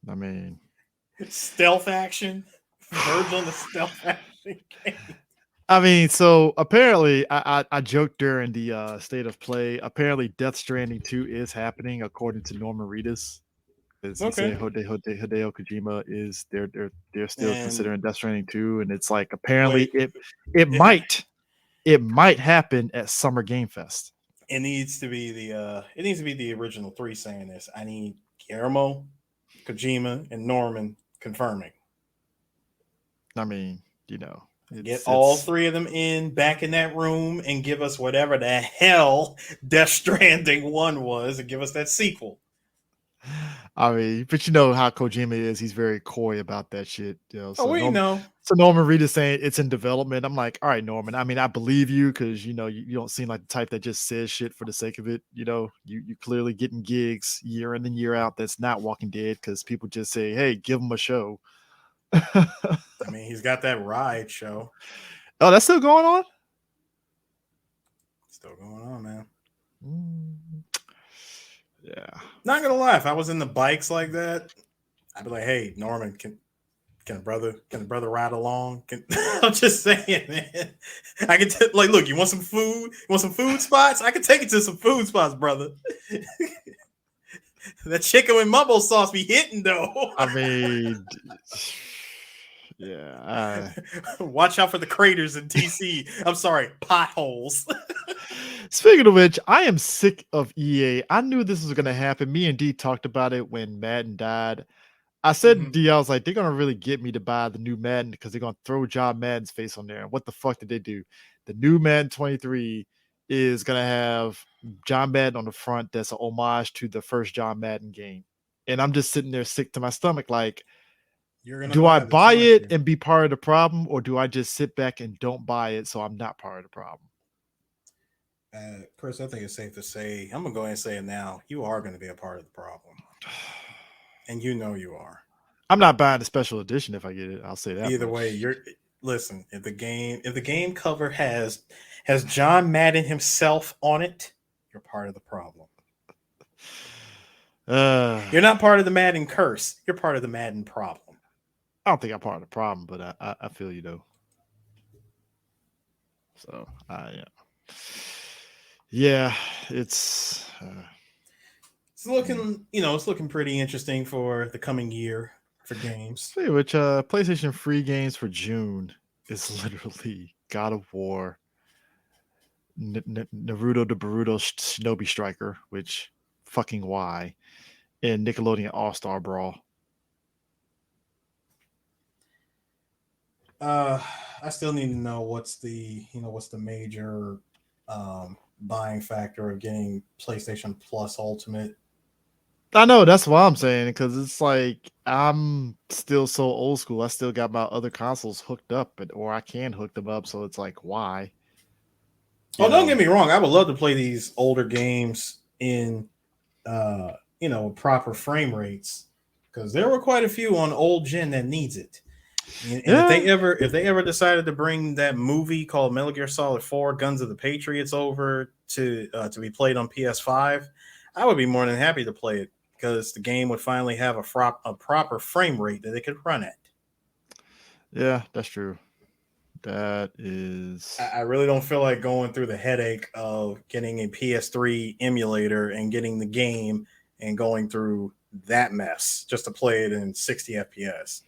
I mean, stealth action. Virgil in the stealth action game. I mean, so apparently, I joked during the state of play. Apparently, Death Stranding 2 is happening, according to Norman Reedus. He said Hideo Kojima is they're still considering Death Stranding 2, and it's like apparently it might happen at Summer Game Fest. It needs to be the original three saying this. I need Guillermo, Kojima, and Norman confirming. I mean, Get all three of them back in that room and give us whatever the hell Death Stranding 1 was and give us that sequel. I mean, but you know how Kojima is. He's very coy about that shit. So know. So Norman Reedus saying it's in development. I'm like, all right, Norman. I mean, I believe you because you don't seem like the type that just says shit for the sake of it. You clearly getting gigs year in and year out. That's not Walking Dead because people just say, hey, give him a show. I mean, he's got that Ride show. Oh, that's still going on? Still going on, man. Yeah. Not gonna lie, if I was in the bikes like that, I'd be like, hey, Norman, can a brother ride along? I'm just saying, man. I can look, you want some food? You want some food spots? I can take you to some food spots, brother. That chicken with mumbo sauce be hitting though. I mean, yeah. Watch out for the craters in DC. I'm sorry, potholes. Speaking of which, I am sick of EA. I knew this was going to happen. Me and D talked about it when Madden died. I said to D, I was like, they're going to really get me to buy the new Madden because they're going to throw John Madden's face on there. And what the fuck did they do? The new Madden 23 is going to have John Madden on the front. That's an homage to the first John Madden game. And I'm just sitting there sick to my stomach. Like, do I buy it and be part of the problem? Or do I just sit back and don't buy it so I'm not part of the problem? Chris, I think it's safe to say, I'm going to go ahead and say it now. You are going to be a part of the problem. And you know you are. I'm not buying the special edition if I get it. I'll say that. Either way, listen, if the game cover has John Madden himself on it, you're part of the problem. You're not part of the Madden curse. You're part of the Madden problem. I don't think I'm part of the problem, but I feel you though. So yeah, it's looking pretty interesting for the coming year for games. Which PlayStation free games for June is literally God of War, Naruto the Boruto Shinobi Striker, which fucking why, and Nickelodeon All-Star Brawl. I still need to know what's the major buying factor of getting PlayStation Plus Ultimate. I know, that's what I'm saying, because it's like I'm still so old school. I still got my other consoles hooked up, or I can hook them up. So it's like, why? Don't get me wrong. I would love to play these older games in, proper frame rates, because there were quite a few on old gen that needs it. And if they ever decided to bring that movie called Metal Gear Solid 4: Guns of the Patriots over to be played on PS5, I would be more than happy to play it because the game would finally have a proper frame rate that it could run at. Yeah, that's true. That is. I really don't feel like going through the headache of getting a PS3 emulator and getting the game and going through that mess just to play it in 60 FPS.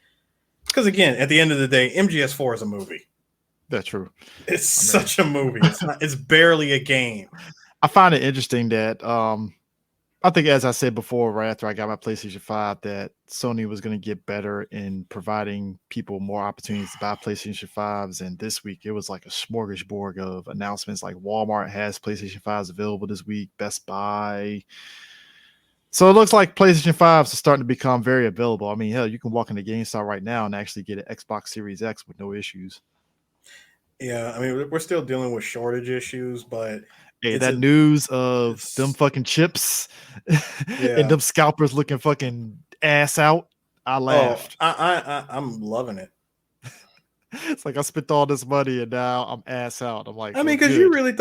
Because again, at the end of the day, MGS4 is a movie. That's true. It's such a movie. It's barely a game. I find it interesting that I think, as I said before, right after I got my PlayStation 5, that Sony was going to get better in providing people more opportunities to buy PlayStation 5s. And this week, it was like a smorgasbord of announcements. Like Walmart has PlayStation 5s available this week, Best Buy. So it looks like PlayStation 5s are starting to become very available. I mean, hell, you can walk into GameStop right now and actually get an Xbox Series X with no issues. Yeah, I mean, we're still dealing with shortage issues, but hey, that news of them fucking chips and them scalpers looking fucking ass out, I laughed. I'm loving it. It's like I spent all this money and now I'm ass out. I'm like, I mean, because you really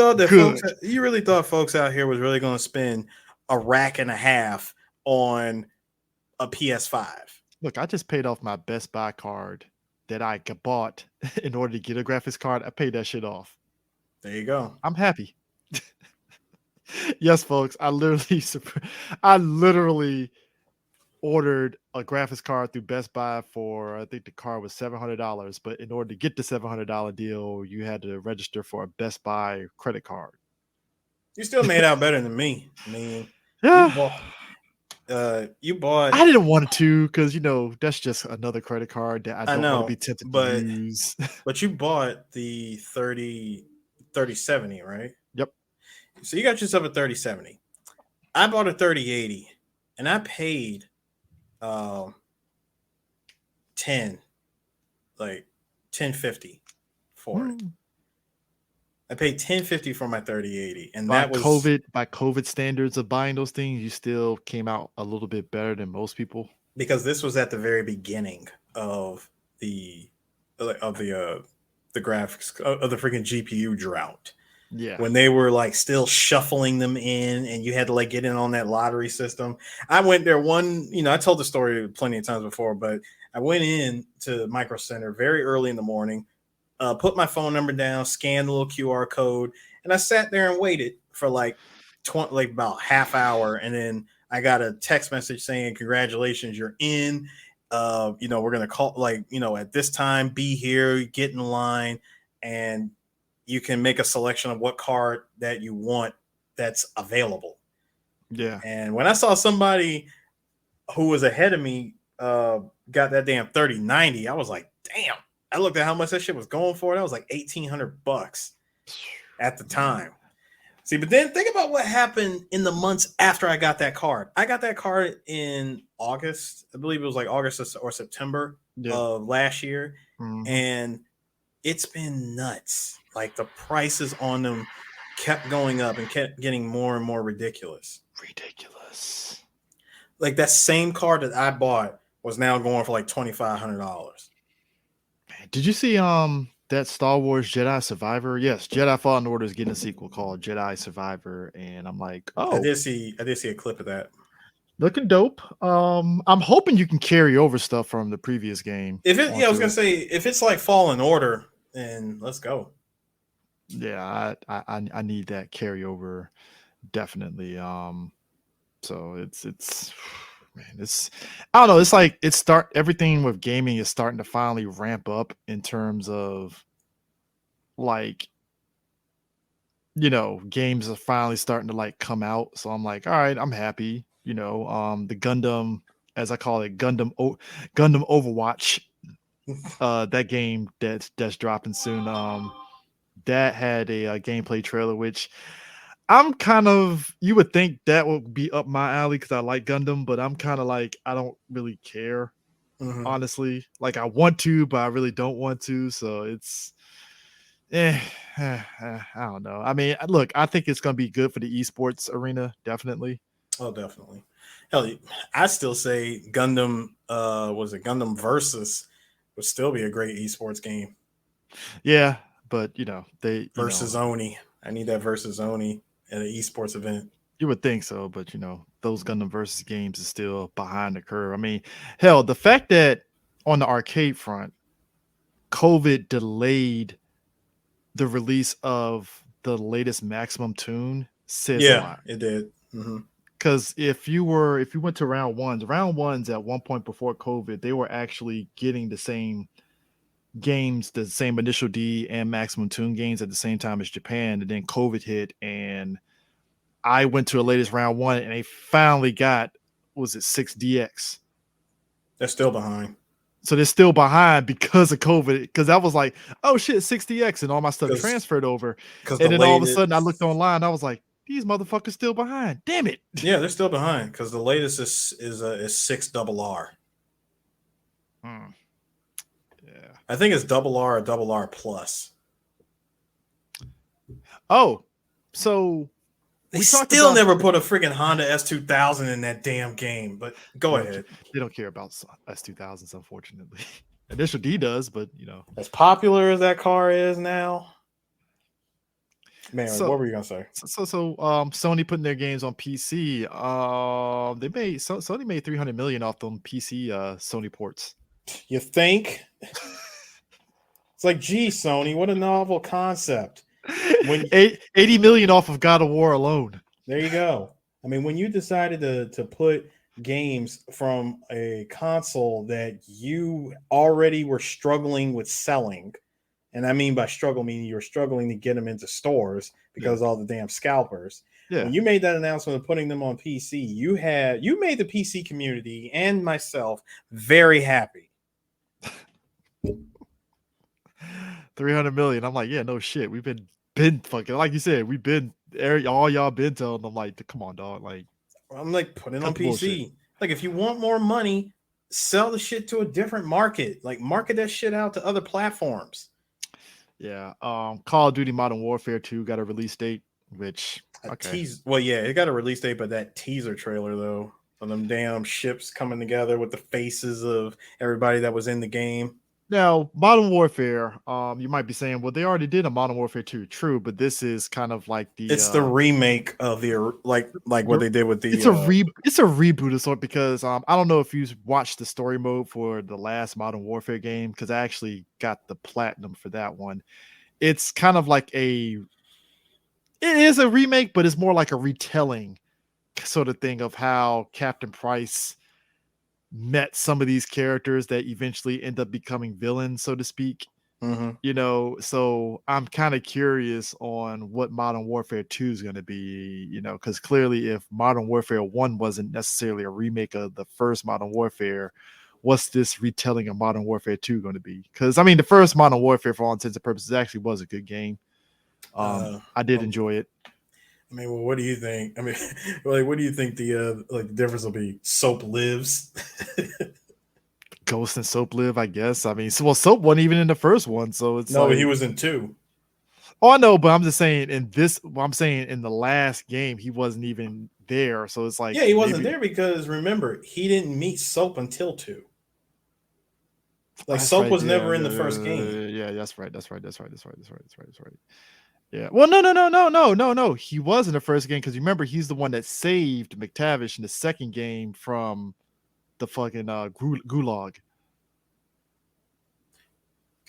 thought folks out here was really going to spend a rack and a half on a PS5. Look, I just paid off my Best Buy card that I bought in order to get a graphics card. I paid that shit off. There you go. I'm happy. Yes, folks. I literally ordered a graphics card through Best Buy for, I think the card was $700. But in order to get the $700 deal, you had to register for a Best Buy credit card. You still made out better than me. I mean, Yeah. you bought. I didn't want to because that's just another credit card that I don't want know, to be tempted but to use. but you bought the 3070, right? Yep. So you got yourself a 3070. I bought a 3080, and I paid 1050 for it. I paid $10.50 for my 3080, and by that was COVID standards of buying those things, you still came out a little bit better than most people. because this was at the very beginning of the graphics of the freaking GPU drought. Yeah. When they were like still shuffling them in and you had to like get in on that lottery system. I went there I told the story plenty of times before, but I went in to Micro Center very early in the morning, put my phone number down, scanned the little QR code, and I sat there and waited for like about half hour. And then I got a text message saying, congratulations, you're in. We're going to call at this time, be here, get in line, and you can make a selection of what card that you want that's available. Yeah. And when I saw somebody who was ahead of me got that damn 3090, I was like, damn. I looked at how much that shit was going for. That was like $1,800 at the time. See, but then think about what happened in the months after I got that card. I got that card in August. I believe it was like August or September of last year. Mhm. And it's been nuts. Like the prices on them kept going up and kept getting more and more ridiculous. Ridiculous. Like that same card that I bought was now going for like $2,500. Did you see that Star Wars Jedi Survivor? Yes, Jedi Fallen Order is getting a sequel called Jedi Survivor, and I'm like, I did see a clip of that. Looking dope. I'm hoping you can carry over stuff from the previous game. I was gonna say if it's like Fallen Order, then let's go. Yeah, I need that carryover definitely. So it's man, I don't know. It's like everything with gaming is starting to finally ramp up in terms of like, games are finally starting to like come out. So I'm like, all right, I'm happy. The Gundam, as I call it, Gundam Overwatch, that game that's dropping soon. That had a gameplay trailer, which I'm kind of, you would think that would be up my alley because I like Gundam, but I'm kind of like, I don't really care, honestly. Like I want to, but I really don't want to. So it's, I don't know. I mean, look, I think it's going to be good for the esports arena, definitely. Oh, definitely. Hell, I still say Gundam, Gundam Versus would still be a great esports game. Yeah, but they versus Oni. I need that versus Oni at an esports event. You would think so, but those Gundam Versus games is still behind the curve. I mean, hell, the fact that on the arcade front, COVID delayed the release of the latest Maximum Tune says a lot. It did. Because if you went to round ones at one point before COVID, they were actually getting the same games, the same Initial D and Maximum Tune games at the same time as Japan, and then COVID hit, and I went to the latest round one, and they finally got, was it 6DX? They're still behind. So they're still behind because of COVID. Because I was like, oh shit, 6DX, and all my stuff transferred over. And then all of a sudden, I looked online, I was like, these motherfuckers still behind. Damn it. Yeah, they're still behind because the latest is 6RR. Yeah, I think it's RR or RR plus. Oh, so they still never put a freaking Honda S2000 in that damn game. But go ahead. They don't care about S2000s, unfortunately. Initial D does, but as popular as that car is now. Man, what were you gonna say? So Sony putting their games on PC. Sony made $300 million off them PC Sony ports. You think? It's like, gee, Sony, what a novel concept. When $80 million off of God of War alone. There you go. I mean, when you decided to put games from a console that you already were struggling with selling, And I mean by struggle, meaning you're struggling to get them into stores because all the damn scalpers. Yeah. When you made that announcement of putting them on PC, you made the PC community and myself very happy. 300 million. I'm like, yeah, no shit. We've been fucking, like you said, all y'all been telling them, like, come on, dog. Like, I'm like, put it on That's PC. bullshit. Like, if you want more money, sell the shit to a different market. Like, market that shit out to other platforms. yeah. Call of Duty Modern Warfare 2 got a release date, which Well, yeah, it got a release date, but that teaser trailer though, of them damn ships coming together with the faces of everybody that was in the game. Now, Modern Warfare, you might be saying, well, they already did a Modern Warfare 2. True, but this is kind of like It's the remake of the like what they did with the. It's a reboot of sort, because I don't know if you watched the story mode for the last Modern Warfare game, because I actually got the platinum for that one. It's kind of like it is a remake, but it's more like a retelling sort of thing of how Captain Price met some of these characters that eventually end up becoming villains, so to speak. You know, so I'm kind of curious on what Modern Warfare 2 is going to be, you know, because clearly if Modern Warfare 1 wasn't necessarily a remake of the first Modern Warfare, what's this retelling of Modern Warfare 2 going to be? Because I mean, the first Modern Warfare, for all intents and purposes, actually was a good game. I did enjoy it. I mean, well, what do you think? I mean, like, what do you think the like the difference will be? Soap lives. Ghost and Soap live, I guess. I mean, Soap wasn't even in the first one, so it's No, like, but he was in 2. Oh, I know, but I'm just saying in the last game he wasn't even there, so it's like, Yeah, he wasn't there because remember, he didn't meet Soap until 2. Like, That's Soap right, was yeah, never in the yeah, first game. Yeah, that's right. Yeah. Well, no. He was in the first game because remember he's the one that saved McTavish in the second game from the fucking gulag.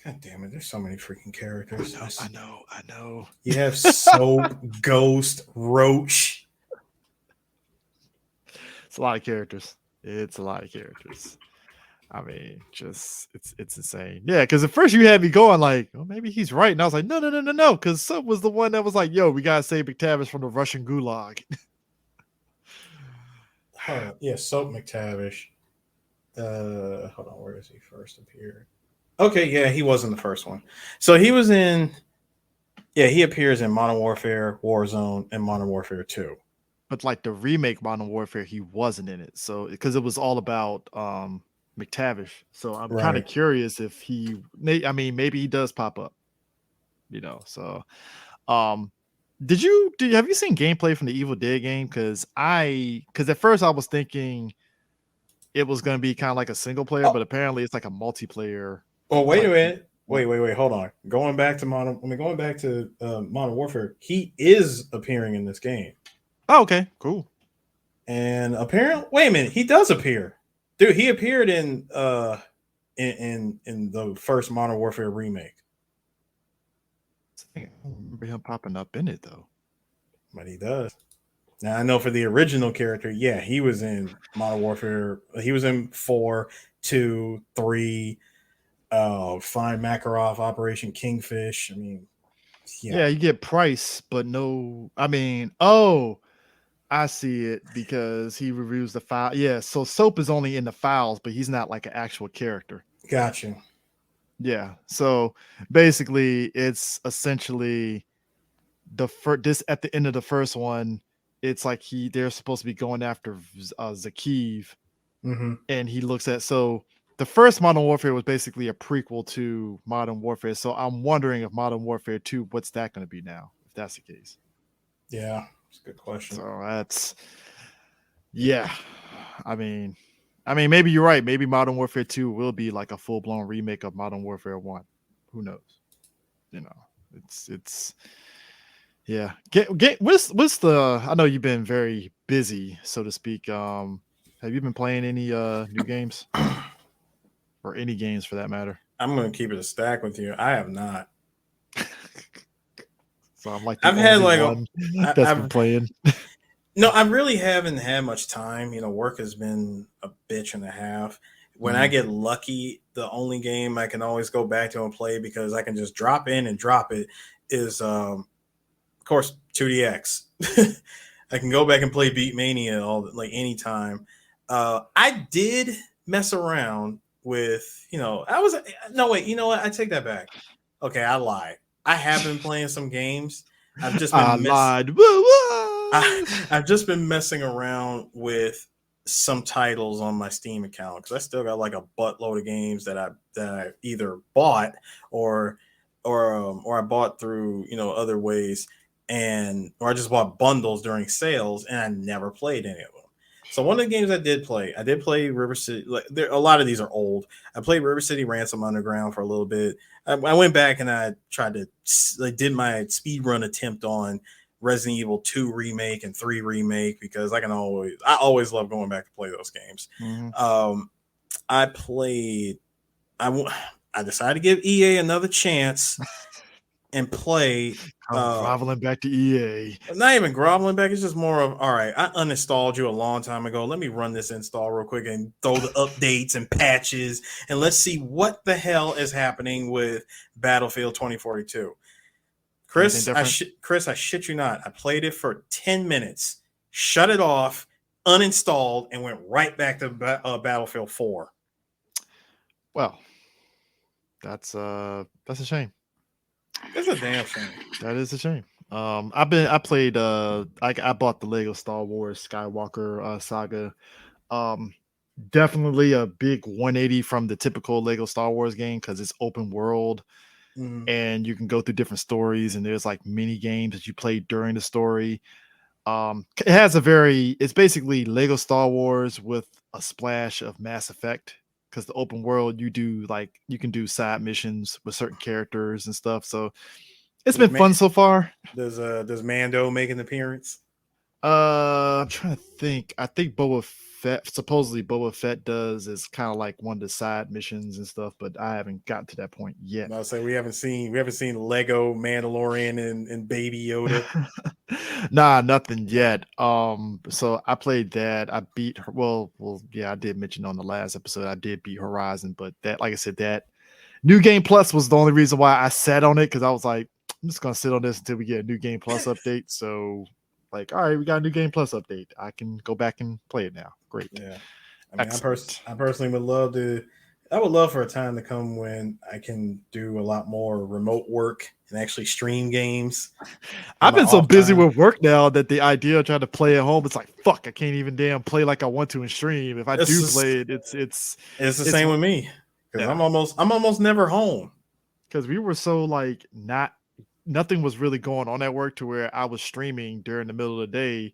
God damn it! There's so many freaking characters. I know. You have Soap, Ghost, Roach. It's a lot of characters. I mean, just it's insane. Yeah, because at first you had me going like, oh, maybe he's right, and I was like, no, because Soap was the one that was like, yo, we gotta save McTavish from the Russian gulag. Yeah, Soap McTavish. Hold on, where does he first appear? Okay, yeah, he was in the first one. So he was in. Yeah, he appears in Modern Warfare, Warzone, and Modern Warfare 2. But like the remake Modern Warfare, he wasn't in it. So because it was all about McTavish. So I'm kind of Right. curious if maybe he does pop up. You know, so have you seen gameplay from the Evil Dead game? Because at first I was thinking it was going to be kind of like a single player, but apparently it's like a multiplayer. Oh, wait a minute. Wait, hold on. Going back to Modern Warfare, he is appearing in this game. Oh, okay, cool. And apparently, wait a minute, he does appear. Dude, he appeared in the first Modern Warfare remake. I don't remember him popping up in it though. But he does. Now I know for the original character, yeah, he was in Modern Warfare. He was in 4, 2, 3, Find Makarov, Operation Kingfish. I mean, Yeah, you get Price, but no. I mean, I see it because he reviews the file. Yeah, so Soap is only in the files, but he's not like an actual character. Gotcha. Yeah, so basically, it's essentially this at the end of the first one. It's like they're supposed to be going after Zakiv, and he looks at the first Modern Warfare was basically a prequel to Modern Warfare. So I'm wondering if Modern Warfare 2, what's that going to be now? If that's the case. Yeah, it's a good question. So yeah. I mean, maybe you're right. Maybe Modern Warfare 2 will be like a full blown remake of Modern Warfare 1. Who knows? You know, it's yeah. What's the? I know you've been very busy, so to speak. Have you been playing any new games? Or any games for that matter? I'm going to keep it a stack with you. I have not. So I'm like, I've had like one that's been playing. No, I really haven't had much time. You know, work has been a bitch and a half. when I get lucky, the only game I can always go back to and play because I can just drop in and drop it is, of course, 2DX. I can go back and play Beatmania anytime. I did mess around with, you know what? I take that back. Okay, I lied. I have been playing some games. I've just been I've just been messing around with some titles on my Steam account because I still got like a buttload of games that I either bought or I bought through other ways, or I just bought bundles during sales and I never played any of them. So one of the games I did play River City. A lot of these are old. I played River City Ransom Underground for a little bit. I went back and I tried to did my speed run attempt on Resident Evil 2 remake and 3 remake because I always love going back to play those games. Mm-hmm. I decided to give EA another chance and play. Groveling back to EA. Not even groveling back. It's just more of, all right, I uninstalled you a long time ago. Let me run this install real quick and throw the updates and patches, and let's see what the hell is happening with Battlefield 2042. Chris, I shit you not. I played it for 10 minutes, shut it off, uninstalled, and went right back to Battlefield 4. Well, that's a shame. It's a damn shame. That is a shame. I bought the Lego Star Wars Skywalker saga. Definitely a big 180 from the typical Lego Star Wars game because it's open world. And you can go through different stories, and there's like mini games that you play during the story. It's basically Lego Star Wars with a splash of Mass Effect, because the open world you can do side missions with certain characters and stuff. So it's been fun so far. Does Mando make an appearance? I'm trying to think. I think supposedly Boba Fett does is kind of like one of the side missions and stuff, but I haven't gotten to that point yet. I'll say we haven't seen Lego Mandalorian and Baby Yoda. Nah, nothing yet. So I played that. I beat her. Well, yeah, I did mention on the last episode I did beat Horizon, but that, like I said, that New Game Plus was the only reason why I sat on it, because I was like, I'm just gonna sit on this until we get a New Game Plus update. So like, all right, we got a New Game Plus update. I can go back and play it now. Great. Yeah. I personally would love to. I would love for a time to come when I can do a lot more remote work and actually stream games. I've been so busy with work now that the idea of trying to play at home, it's like, fuck, I can't even damn play like I want to in stream. If I play it, it's the same with me. Because I'm almost never home. Because we were so like nothing was really going on at work to where I was streaming during the middle of the day.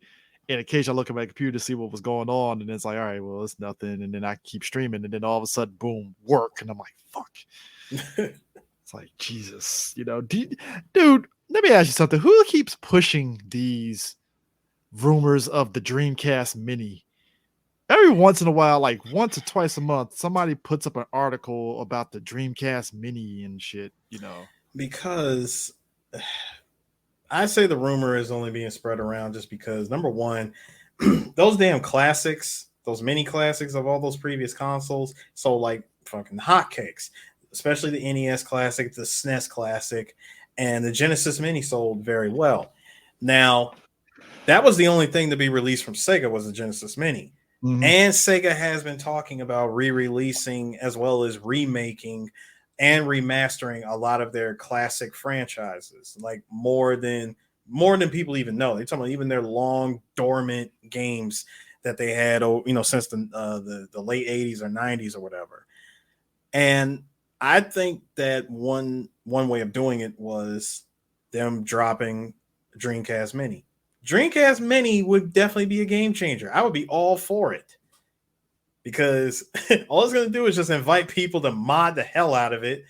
And occasionally I look at my computer to see what was going on, and it's like, all right, well, it's nothing. And then I keep streaming, and then all of a sudden, boom, work. And I'm like, fuck. It's like, Jesus, dude, let me ask you something. Who keeps pushing these rumors of the Dreamcast Mini? Every once in a while, like once or twice a month, somebody puts up an article about the Dreamcast Mini and shit, Because I say the rumor is only being spread around just because, number one, those damn classics, those mini classics of all those previous consoles, so like fucking hotcakes, especially the NES Classic, the SNES Classic, and the Genesis Mini sold very well. Now, that was the only thing to be released from Sega was the Genesis Mini. Mm-hmm. And Sega has been talking about re-releasing as well as remaking and remastering a lot of their classic franchises, like more than people even know. They're talking about even their long dormant games that they had, since the late 80s or 90s or whatever. And I think that one way of doing it was them dropping Dreamcast Mini. Dreamcast Mini would definitely be a game changer. I would be all for it. Because all it's going to do is just invite people to mod the hell out of it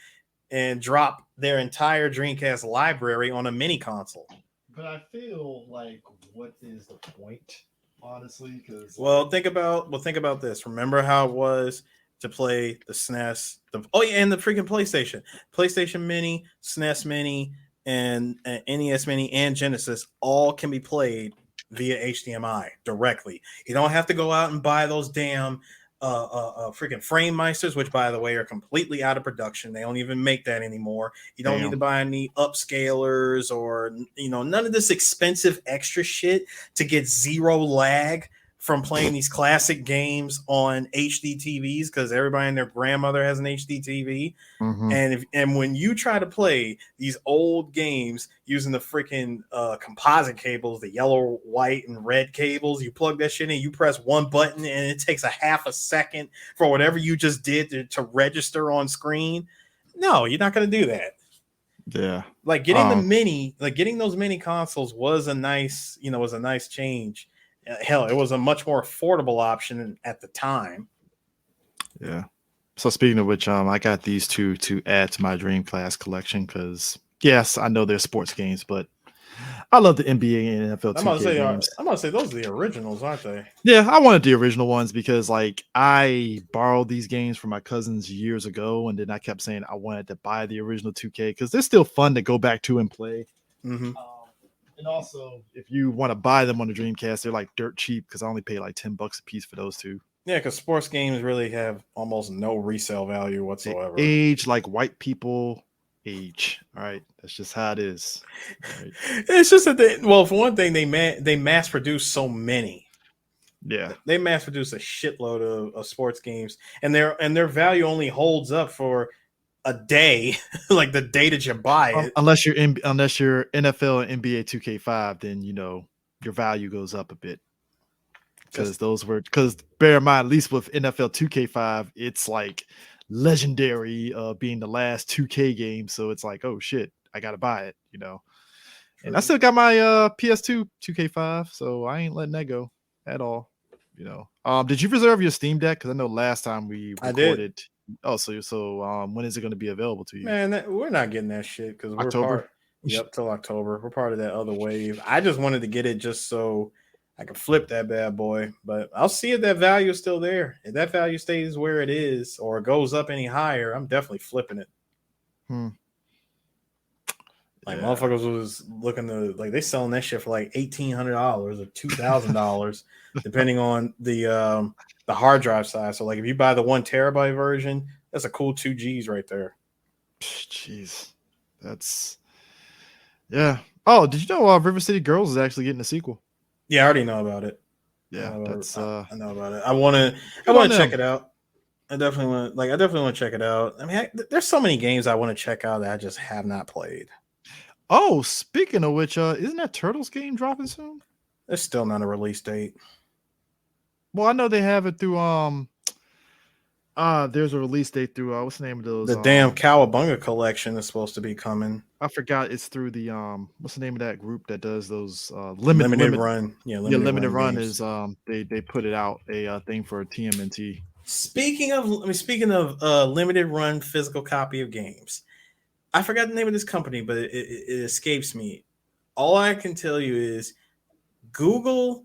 and drop their entire Dreamcast library on a mini console. But I feel like, what is the point, honestly? Because think about this. Remember how it was to play the SNES, and the freaking PlayStation Mini, SNES Mini, and NES Mini and Genesis all can be played via HDMI directly. You don't have to go out and buy those damn freaking frame meisters, which by the way are completely out of production. They don't even make that anymore. You don't need to buy any upscalers or none of this expensive extra shit to get zero lag from playing these classic games on HD TVs, because everybody and their grandmother has an HD TV. And when you try to play these old games using the freaking composite cables, the yellow, white, and red cables, you plug that shit in, you press one button, and it takes a half a second for whatever you just did to register on screen. No, you're not going to do that. Yeah, like getting those mini consoles was a nice change. Hell, it was a much more affordable option at the time. Yeah. So speaking of which, I got these two to add to my Dreamcast collection because yes, I know they're sports games, but I love the NBA and NFL 2K games. I'm gonna say those are the originals, aren't they? Yeah, I wanted the original ones because like I borrowed these games from my cousins years ago, and then I kept saying I wanted to buy the original 2K because they're still fun to go back to and play. And also, if you want to buy them on the Dreamcast, they're like dirt cheap because I only paid like $10 a piece for those two. Yeah, because sports games really have almost no resale value whatsoever. They age like white people age. All right, that's just how it is. Right. It's just that for one thing, they mass produce so many. Yeah, they mass produce a shitload of sports games, and their value only holds up for a day, like the day that you buy it. Unless you're NFL and NBA 2K5, then your value goes up a bit. Because bear in mind, at least with NFL 2K5, it's like legendary being the last 2K game. So it's like, oh shit, I gotta buy it, And I still got my PS2 2K5, so I ain't letting that go at all. Did you reserve your Steam Deck? Because I know last time we recorded. I did. Oh, so when is it going to be available to you? Man, we're not getting that shit because we're October. Till October. We're part of that other wave. I just wanted to get it just so I could flip that bad boy. But I'll see if that value is still there. If that value stays where it is or goes up any higher, I'm definitely flipping it. Motherfuckers was looking to they selling that shit for like $1,800 or $2,000, depending on the hard drive size. So if you buy the 1 terabyte version, that's a cool 2 Gs right there. Jeez, yeah. Oh, did you know River City Girls is actually getting a sequel? Yeah, I already know about it. Yeah, I know about it. I want to check it out. I definitely want to check it out. I mean, there's so many games I want to check out that I just have not played. Oh, speaking of which, isn't that Turtles game dropping soon? There's still not a release date. Well, I know they have it through there's a release date through what's the name of those? The damn Cowabunga collection is supposed to be coming. I forgot it's through the what's the name of that group that does those limited run. Yeah, limited run games. Is they put it out a thing for TMNT. Speaking of limited run physical copy of games, I forgot the name of this company, but it escapes me. All I can tell you is Google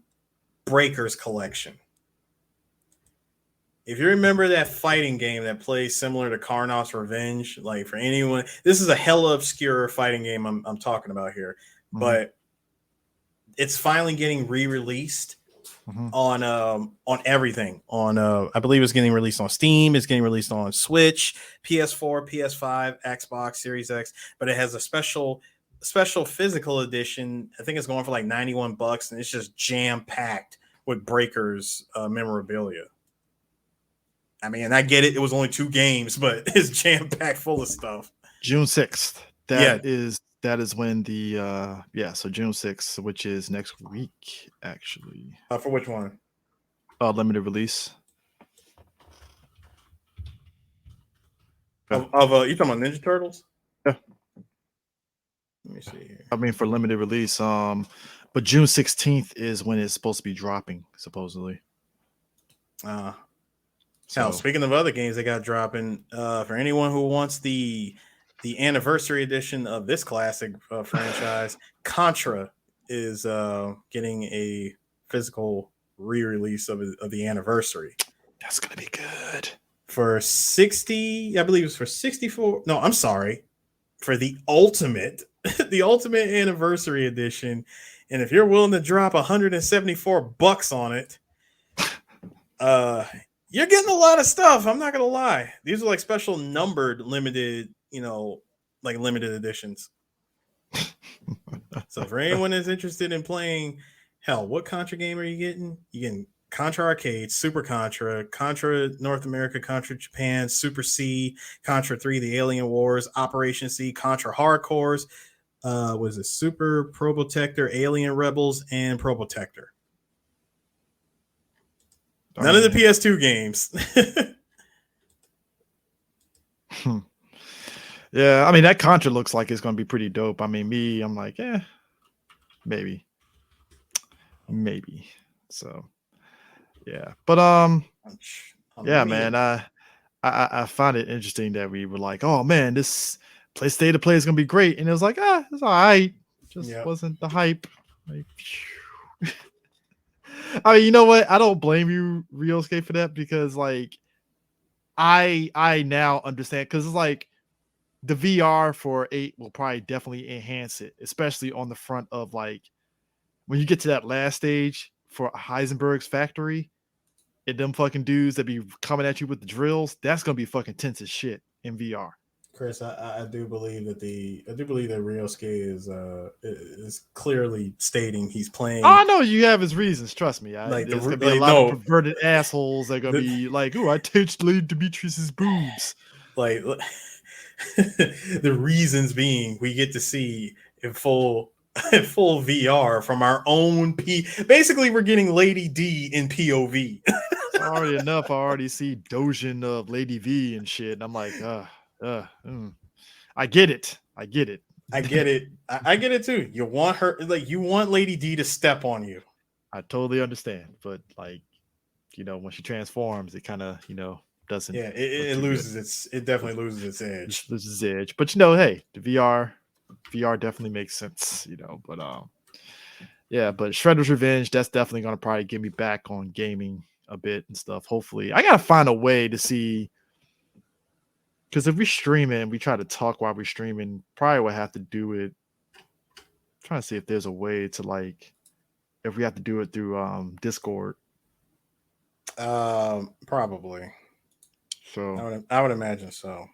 Breakers Collection. If you remember that fighting game that plays similar to Karnof's Revenge, for anyone, this is a hella obscure fighting game I'm talking about here, but it's finally getting re-released on everything. I believe it's getting released on Steam. It's getting released on Switch, PS4, PS5, Xbox Series X. But it has a special physical edition. I think it's going for like $91, and it's just jam packed with Breakers memorabilia. I mean, I get it. It was only 2 games, but it's jam packed full of stuff. June 6th. That is when the so June 6th, which is next week, actually. For which one? Limited release. You talking about Ninja Turtles? Yeah. Let me see here. I mean, for limited release. But June 16th is when it's supposed to be dropping, supposedly. Now, speaking of other games they got dropping, for anyone who wants the anniversary edition of this classic franchise, Contra is getting a physical re-release of the anniversary. That's gonna be good. For 60, I believe it's for 64. No, I'm sorry. For the ultimate anniversary edition. And if you're willing to drop $174 on it, You're getting a lot of stuff. I'm not gonna lie. These are like special numbered, limited, like limited editions. So for anyone that's interested in playing, hell, what Contra game are you getting? You're getting Contra Arcade, Super Contra, Contra North America, Contra Japan, Super C, Contra 3, The Alien Wars, Operation C, Contra Hardcores, was it Super Probotector, Alien Rebels, and Probotector. None of the PS2 games. Yeah, I mean that Contra looks like it's gonna be pretty dope. I mean, I'm like, maybe. So, yeah, but yeah, man, I find it interesting that we were like, oh man, this State of Play is gonna be great, and it was like, it's all right, just wasn't the hype. Like, I mean, you know what? I don't blame you, Ryosuke, for that because like I now understand because it's like the VR for 8 will probably definitely enhance it, especially on the front of like when you get to that last stage for Heisenberg's factory and them fucking dudes that be coming at you with the drills. That's gonna be fucking tense as shit in VR. Chris, I do believe that Ryosuke is clearly stating he's playing. Oh, I know you have his reasons. Trust me. Like there's gonna be a lot of perverted assholes that are gonna be like, "Oh, I touched Lady Demetrius's boobs." Like the reasons being, we get to see in full VR from our own Basically, we're getting Lady D in POV. Already enough. I already see Dojin of Lady V and shit, and I'm like, I get it. I get it. I get it too. You want her, like, you want Lady D to step on you. I totally understand, but like, when she transforms, it kind of, doesn't. Yeah, it loses it definitely loses its edge. Loses its edge, but hey, the VR definitely makes sense, But yeah, but Shredder's Revenge, that's definitely gonna probably get me back on gaming a bit and stuff. Hopefully, I gotta find a way to see. Because if we stream it and we try to talk while we're streaming, probably would have to do it. I'm trying to see if there's a way to like, if we have to do it through Discord. Probably. So I would imagine so.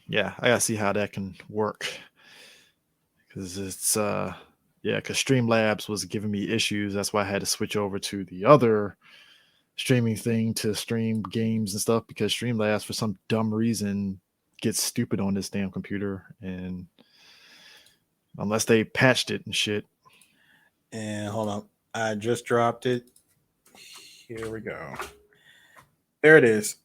Yeah, I gotta see how that can work. Because it's because Streamlabs was giving me issues. That's why I had to switch over to the other streaming thing to stream games and stuff because Streamlabs for some dumb reason gets stupid on this damn computer, and unless they patched it and shit. And hold on, I just dropped it. Here we go. There it is.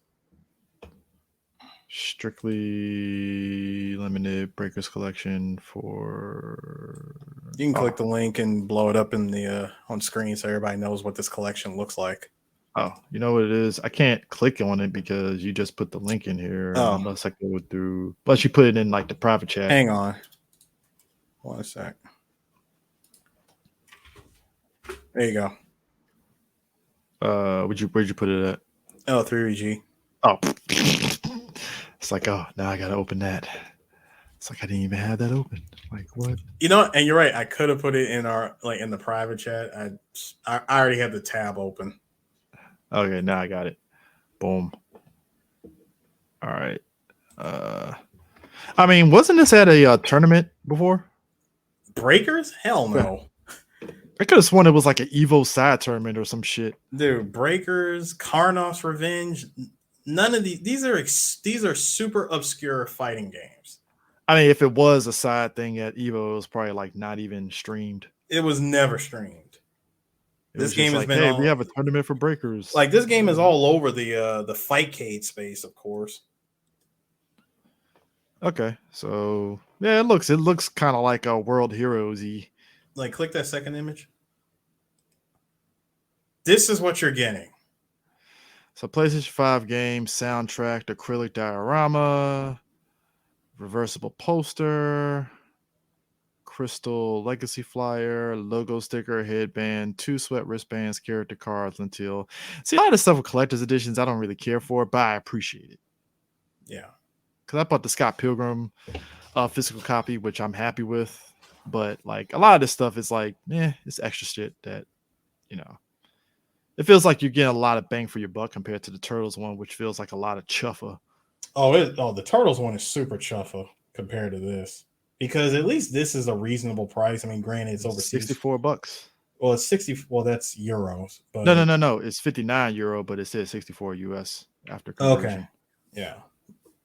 Strictly limited Breakers collection for. You can click the link and blow it up in the on screen so everybody knows what this collection looks like. Oh, you know what it is? I can't click on it because you just put the link in here. Oh. Unless I go through. Plus, you put it in like the private chat. Hang on. 1 sec. There you go. Where'd you put it at? Oh, 3VG. Oh. It's like, oh, now I gotta open that. It's like I didn't even have that open. Like what? And you're right. I could have put it in in the private chat. I already have the tab open. Okay, now I got it. Boom. All right. I mean, wasn't this at a tournament before? Breakers? Hell no. I could have sworn it was like an Evo side tournament or some shit. Dude, Breakers, Karnoff's Revenge. None of these are super obscure fighting games. I mean, if it was a side thing at Evo, it was probably like not even streamed. It was never streamed. This game has like, been. Hey, we have a tournament for Breakers. Like this game is all over the Fightcade space, of course. Okay, so yeah, it looks kind of like a World Heroes-y. Like, click that second image. This is what you're getting. So PlayStation 5 game, soundtrack, acrylic diorama, reversible poster, crystal legacy flyer, logo sticker, headband, 2 sweat wristbands, character cards, lentil. See, a lot of stuff with collector's editions I don't really care for, but I appreciate it. Yeah. Because I bought the Scott Pilgrim physical copy, which I'm happy with. But like a lot of this stuff is like, it's extra shit that, It feels like you're getting a lot of bang for your buck compared to the Turtles one, which feels like a lot of chuffa. The Turtles one is super chuffa compared to this, because at least this is a reasonable price. I mean, granted, it's overseas. $64. Well, it's 60. Well, that's euros. But No. It's €59, but it says 64 US after conversion. Okay. Yeah.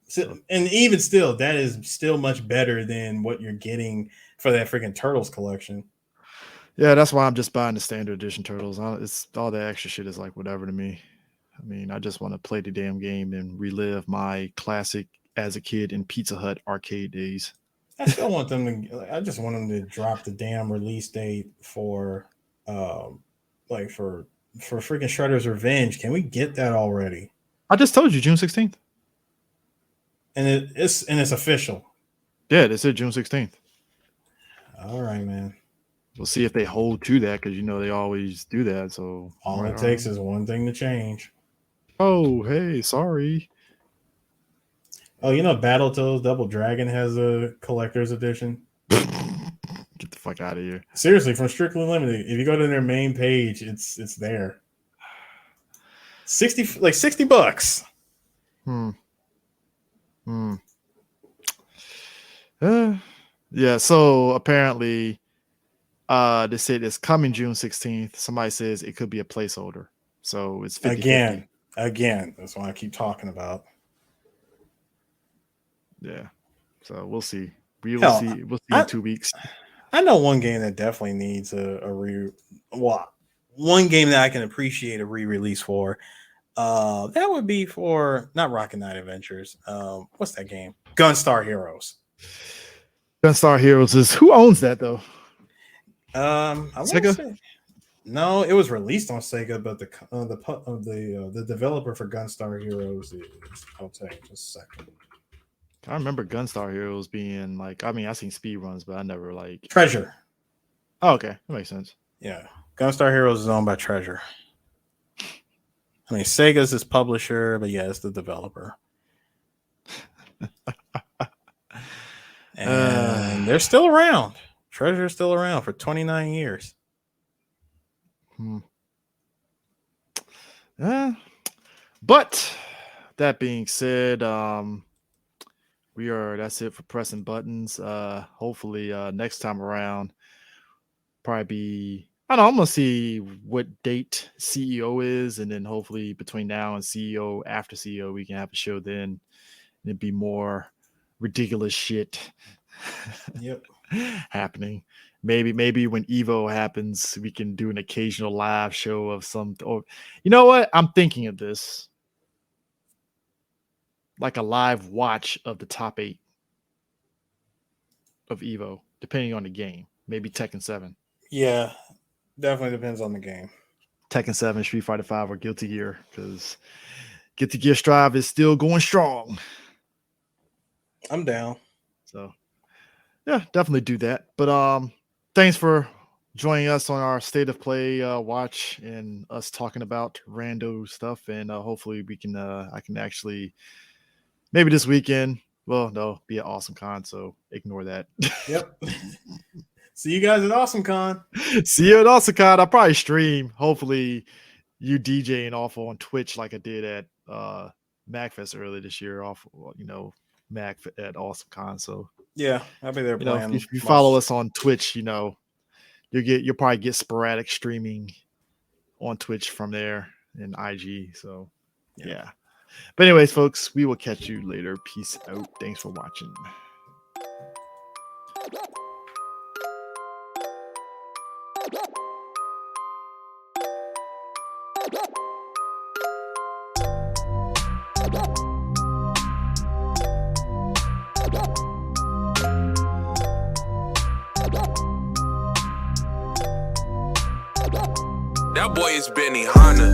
So, and even still, that is still much better than what you're getting for that freaking Turtles collection. Yeah, that's why I'm just buying the standard edition Turtles. It's all that extra shit is like whatever to me. I mean, I just want to play the damn game and relive my classic as a kid in Pizza Hut arcade days. I still want them to. I just want them to drop the damn release date for, for freaking Shredder's Revenge. Can we get that already? I just told you June 16th. And it's official. Yeah, they said June 16th. All right, man. We'll see if they hold to that, because they always do that. So all it takes is one thing to change. Oh, hey, sorry. Oh, Battletoads Double Dragon has a collector's edition. Get the fuck out of here. Seriously, from Strictly Limited. If you go to their main page, it's there. $60. Yeah, so apparently they said it's coming June 16th. Somebody says it could be a placeholder. So it's 50-50. Again, that's what I keep talking about. Yeah. So we'll see. We'll see in 2 weeks. I know one game that definitely needs one game that I can appreciate a re-release for. That would be for not Rocket Knight Adventures. What's that game? Gunstar Heroes. Gunstar Heroes is who owns that though? I want to say no, it was released on Sega, but the developer for Gunstar Heroes is, I'll tell you just a second. I remember Gunstar Heroes being like, I mean, I've seen speed runs, but I never like Treasure. Oh, okay, that makes sense. Yeah, Gunstar Heroes is owned by Treasure. I mean, Sega's his publisher, but yeah, it's the developer. And they're still around. Treasure's still around for 29 years. But that being said, that's it for pressing buttons. Hopefully next time around, probably I'm gonna see what date CEO is, and then hopefully between now and CEO, after CEO, we can have a show then, and it'd be more ridiculous shit happening. Maybe when Evo happens, we can do an occasional live show of some. Or you know what? I'm thinking of this, like a live watch of the top 8 of Evo, depending on the game. Maybe Tekken 7. Yeah, definitely depends on the game. Tekken 7, Street Fighter 5, or Guilty Gear, because Guilty Gear Strive is still going strong. I'm down. So, yeah, definitely do that. But thanks for joining us on our State of Play watch and us talking about rando stuff. And hopefully we can, I can actually, maybe this weekend. Well, no, be at Awesome Con, so ignore that. Yep. See you guys at Awesome Con. See you at Awesome Con. I'll probably stream. Hopefully, you DJing off on Twitch like I did at MagFest earlier this year. Off, Mag at Awesome Con. So yeah, I'll be there playing. If you follow us on Twitch, you'll probably get sporadic streaming on Twitch from there and IG. So yeah. But anyways, folks, we will catch you later. Peace out. Thanks for watching. That boy is Benny Hanna.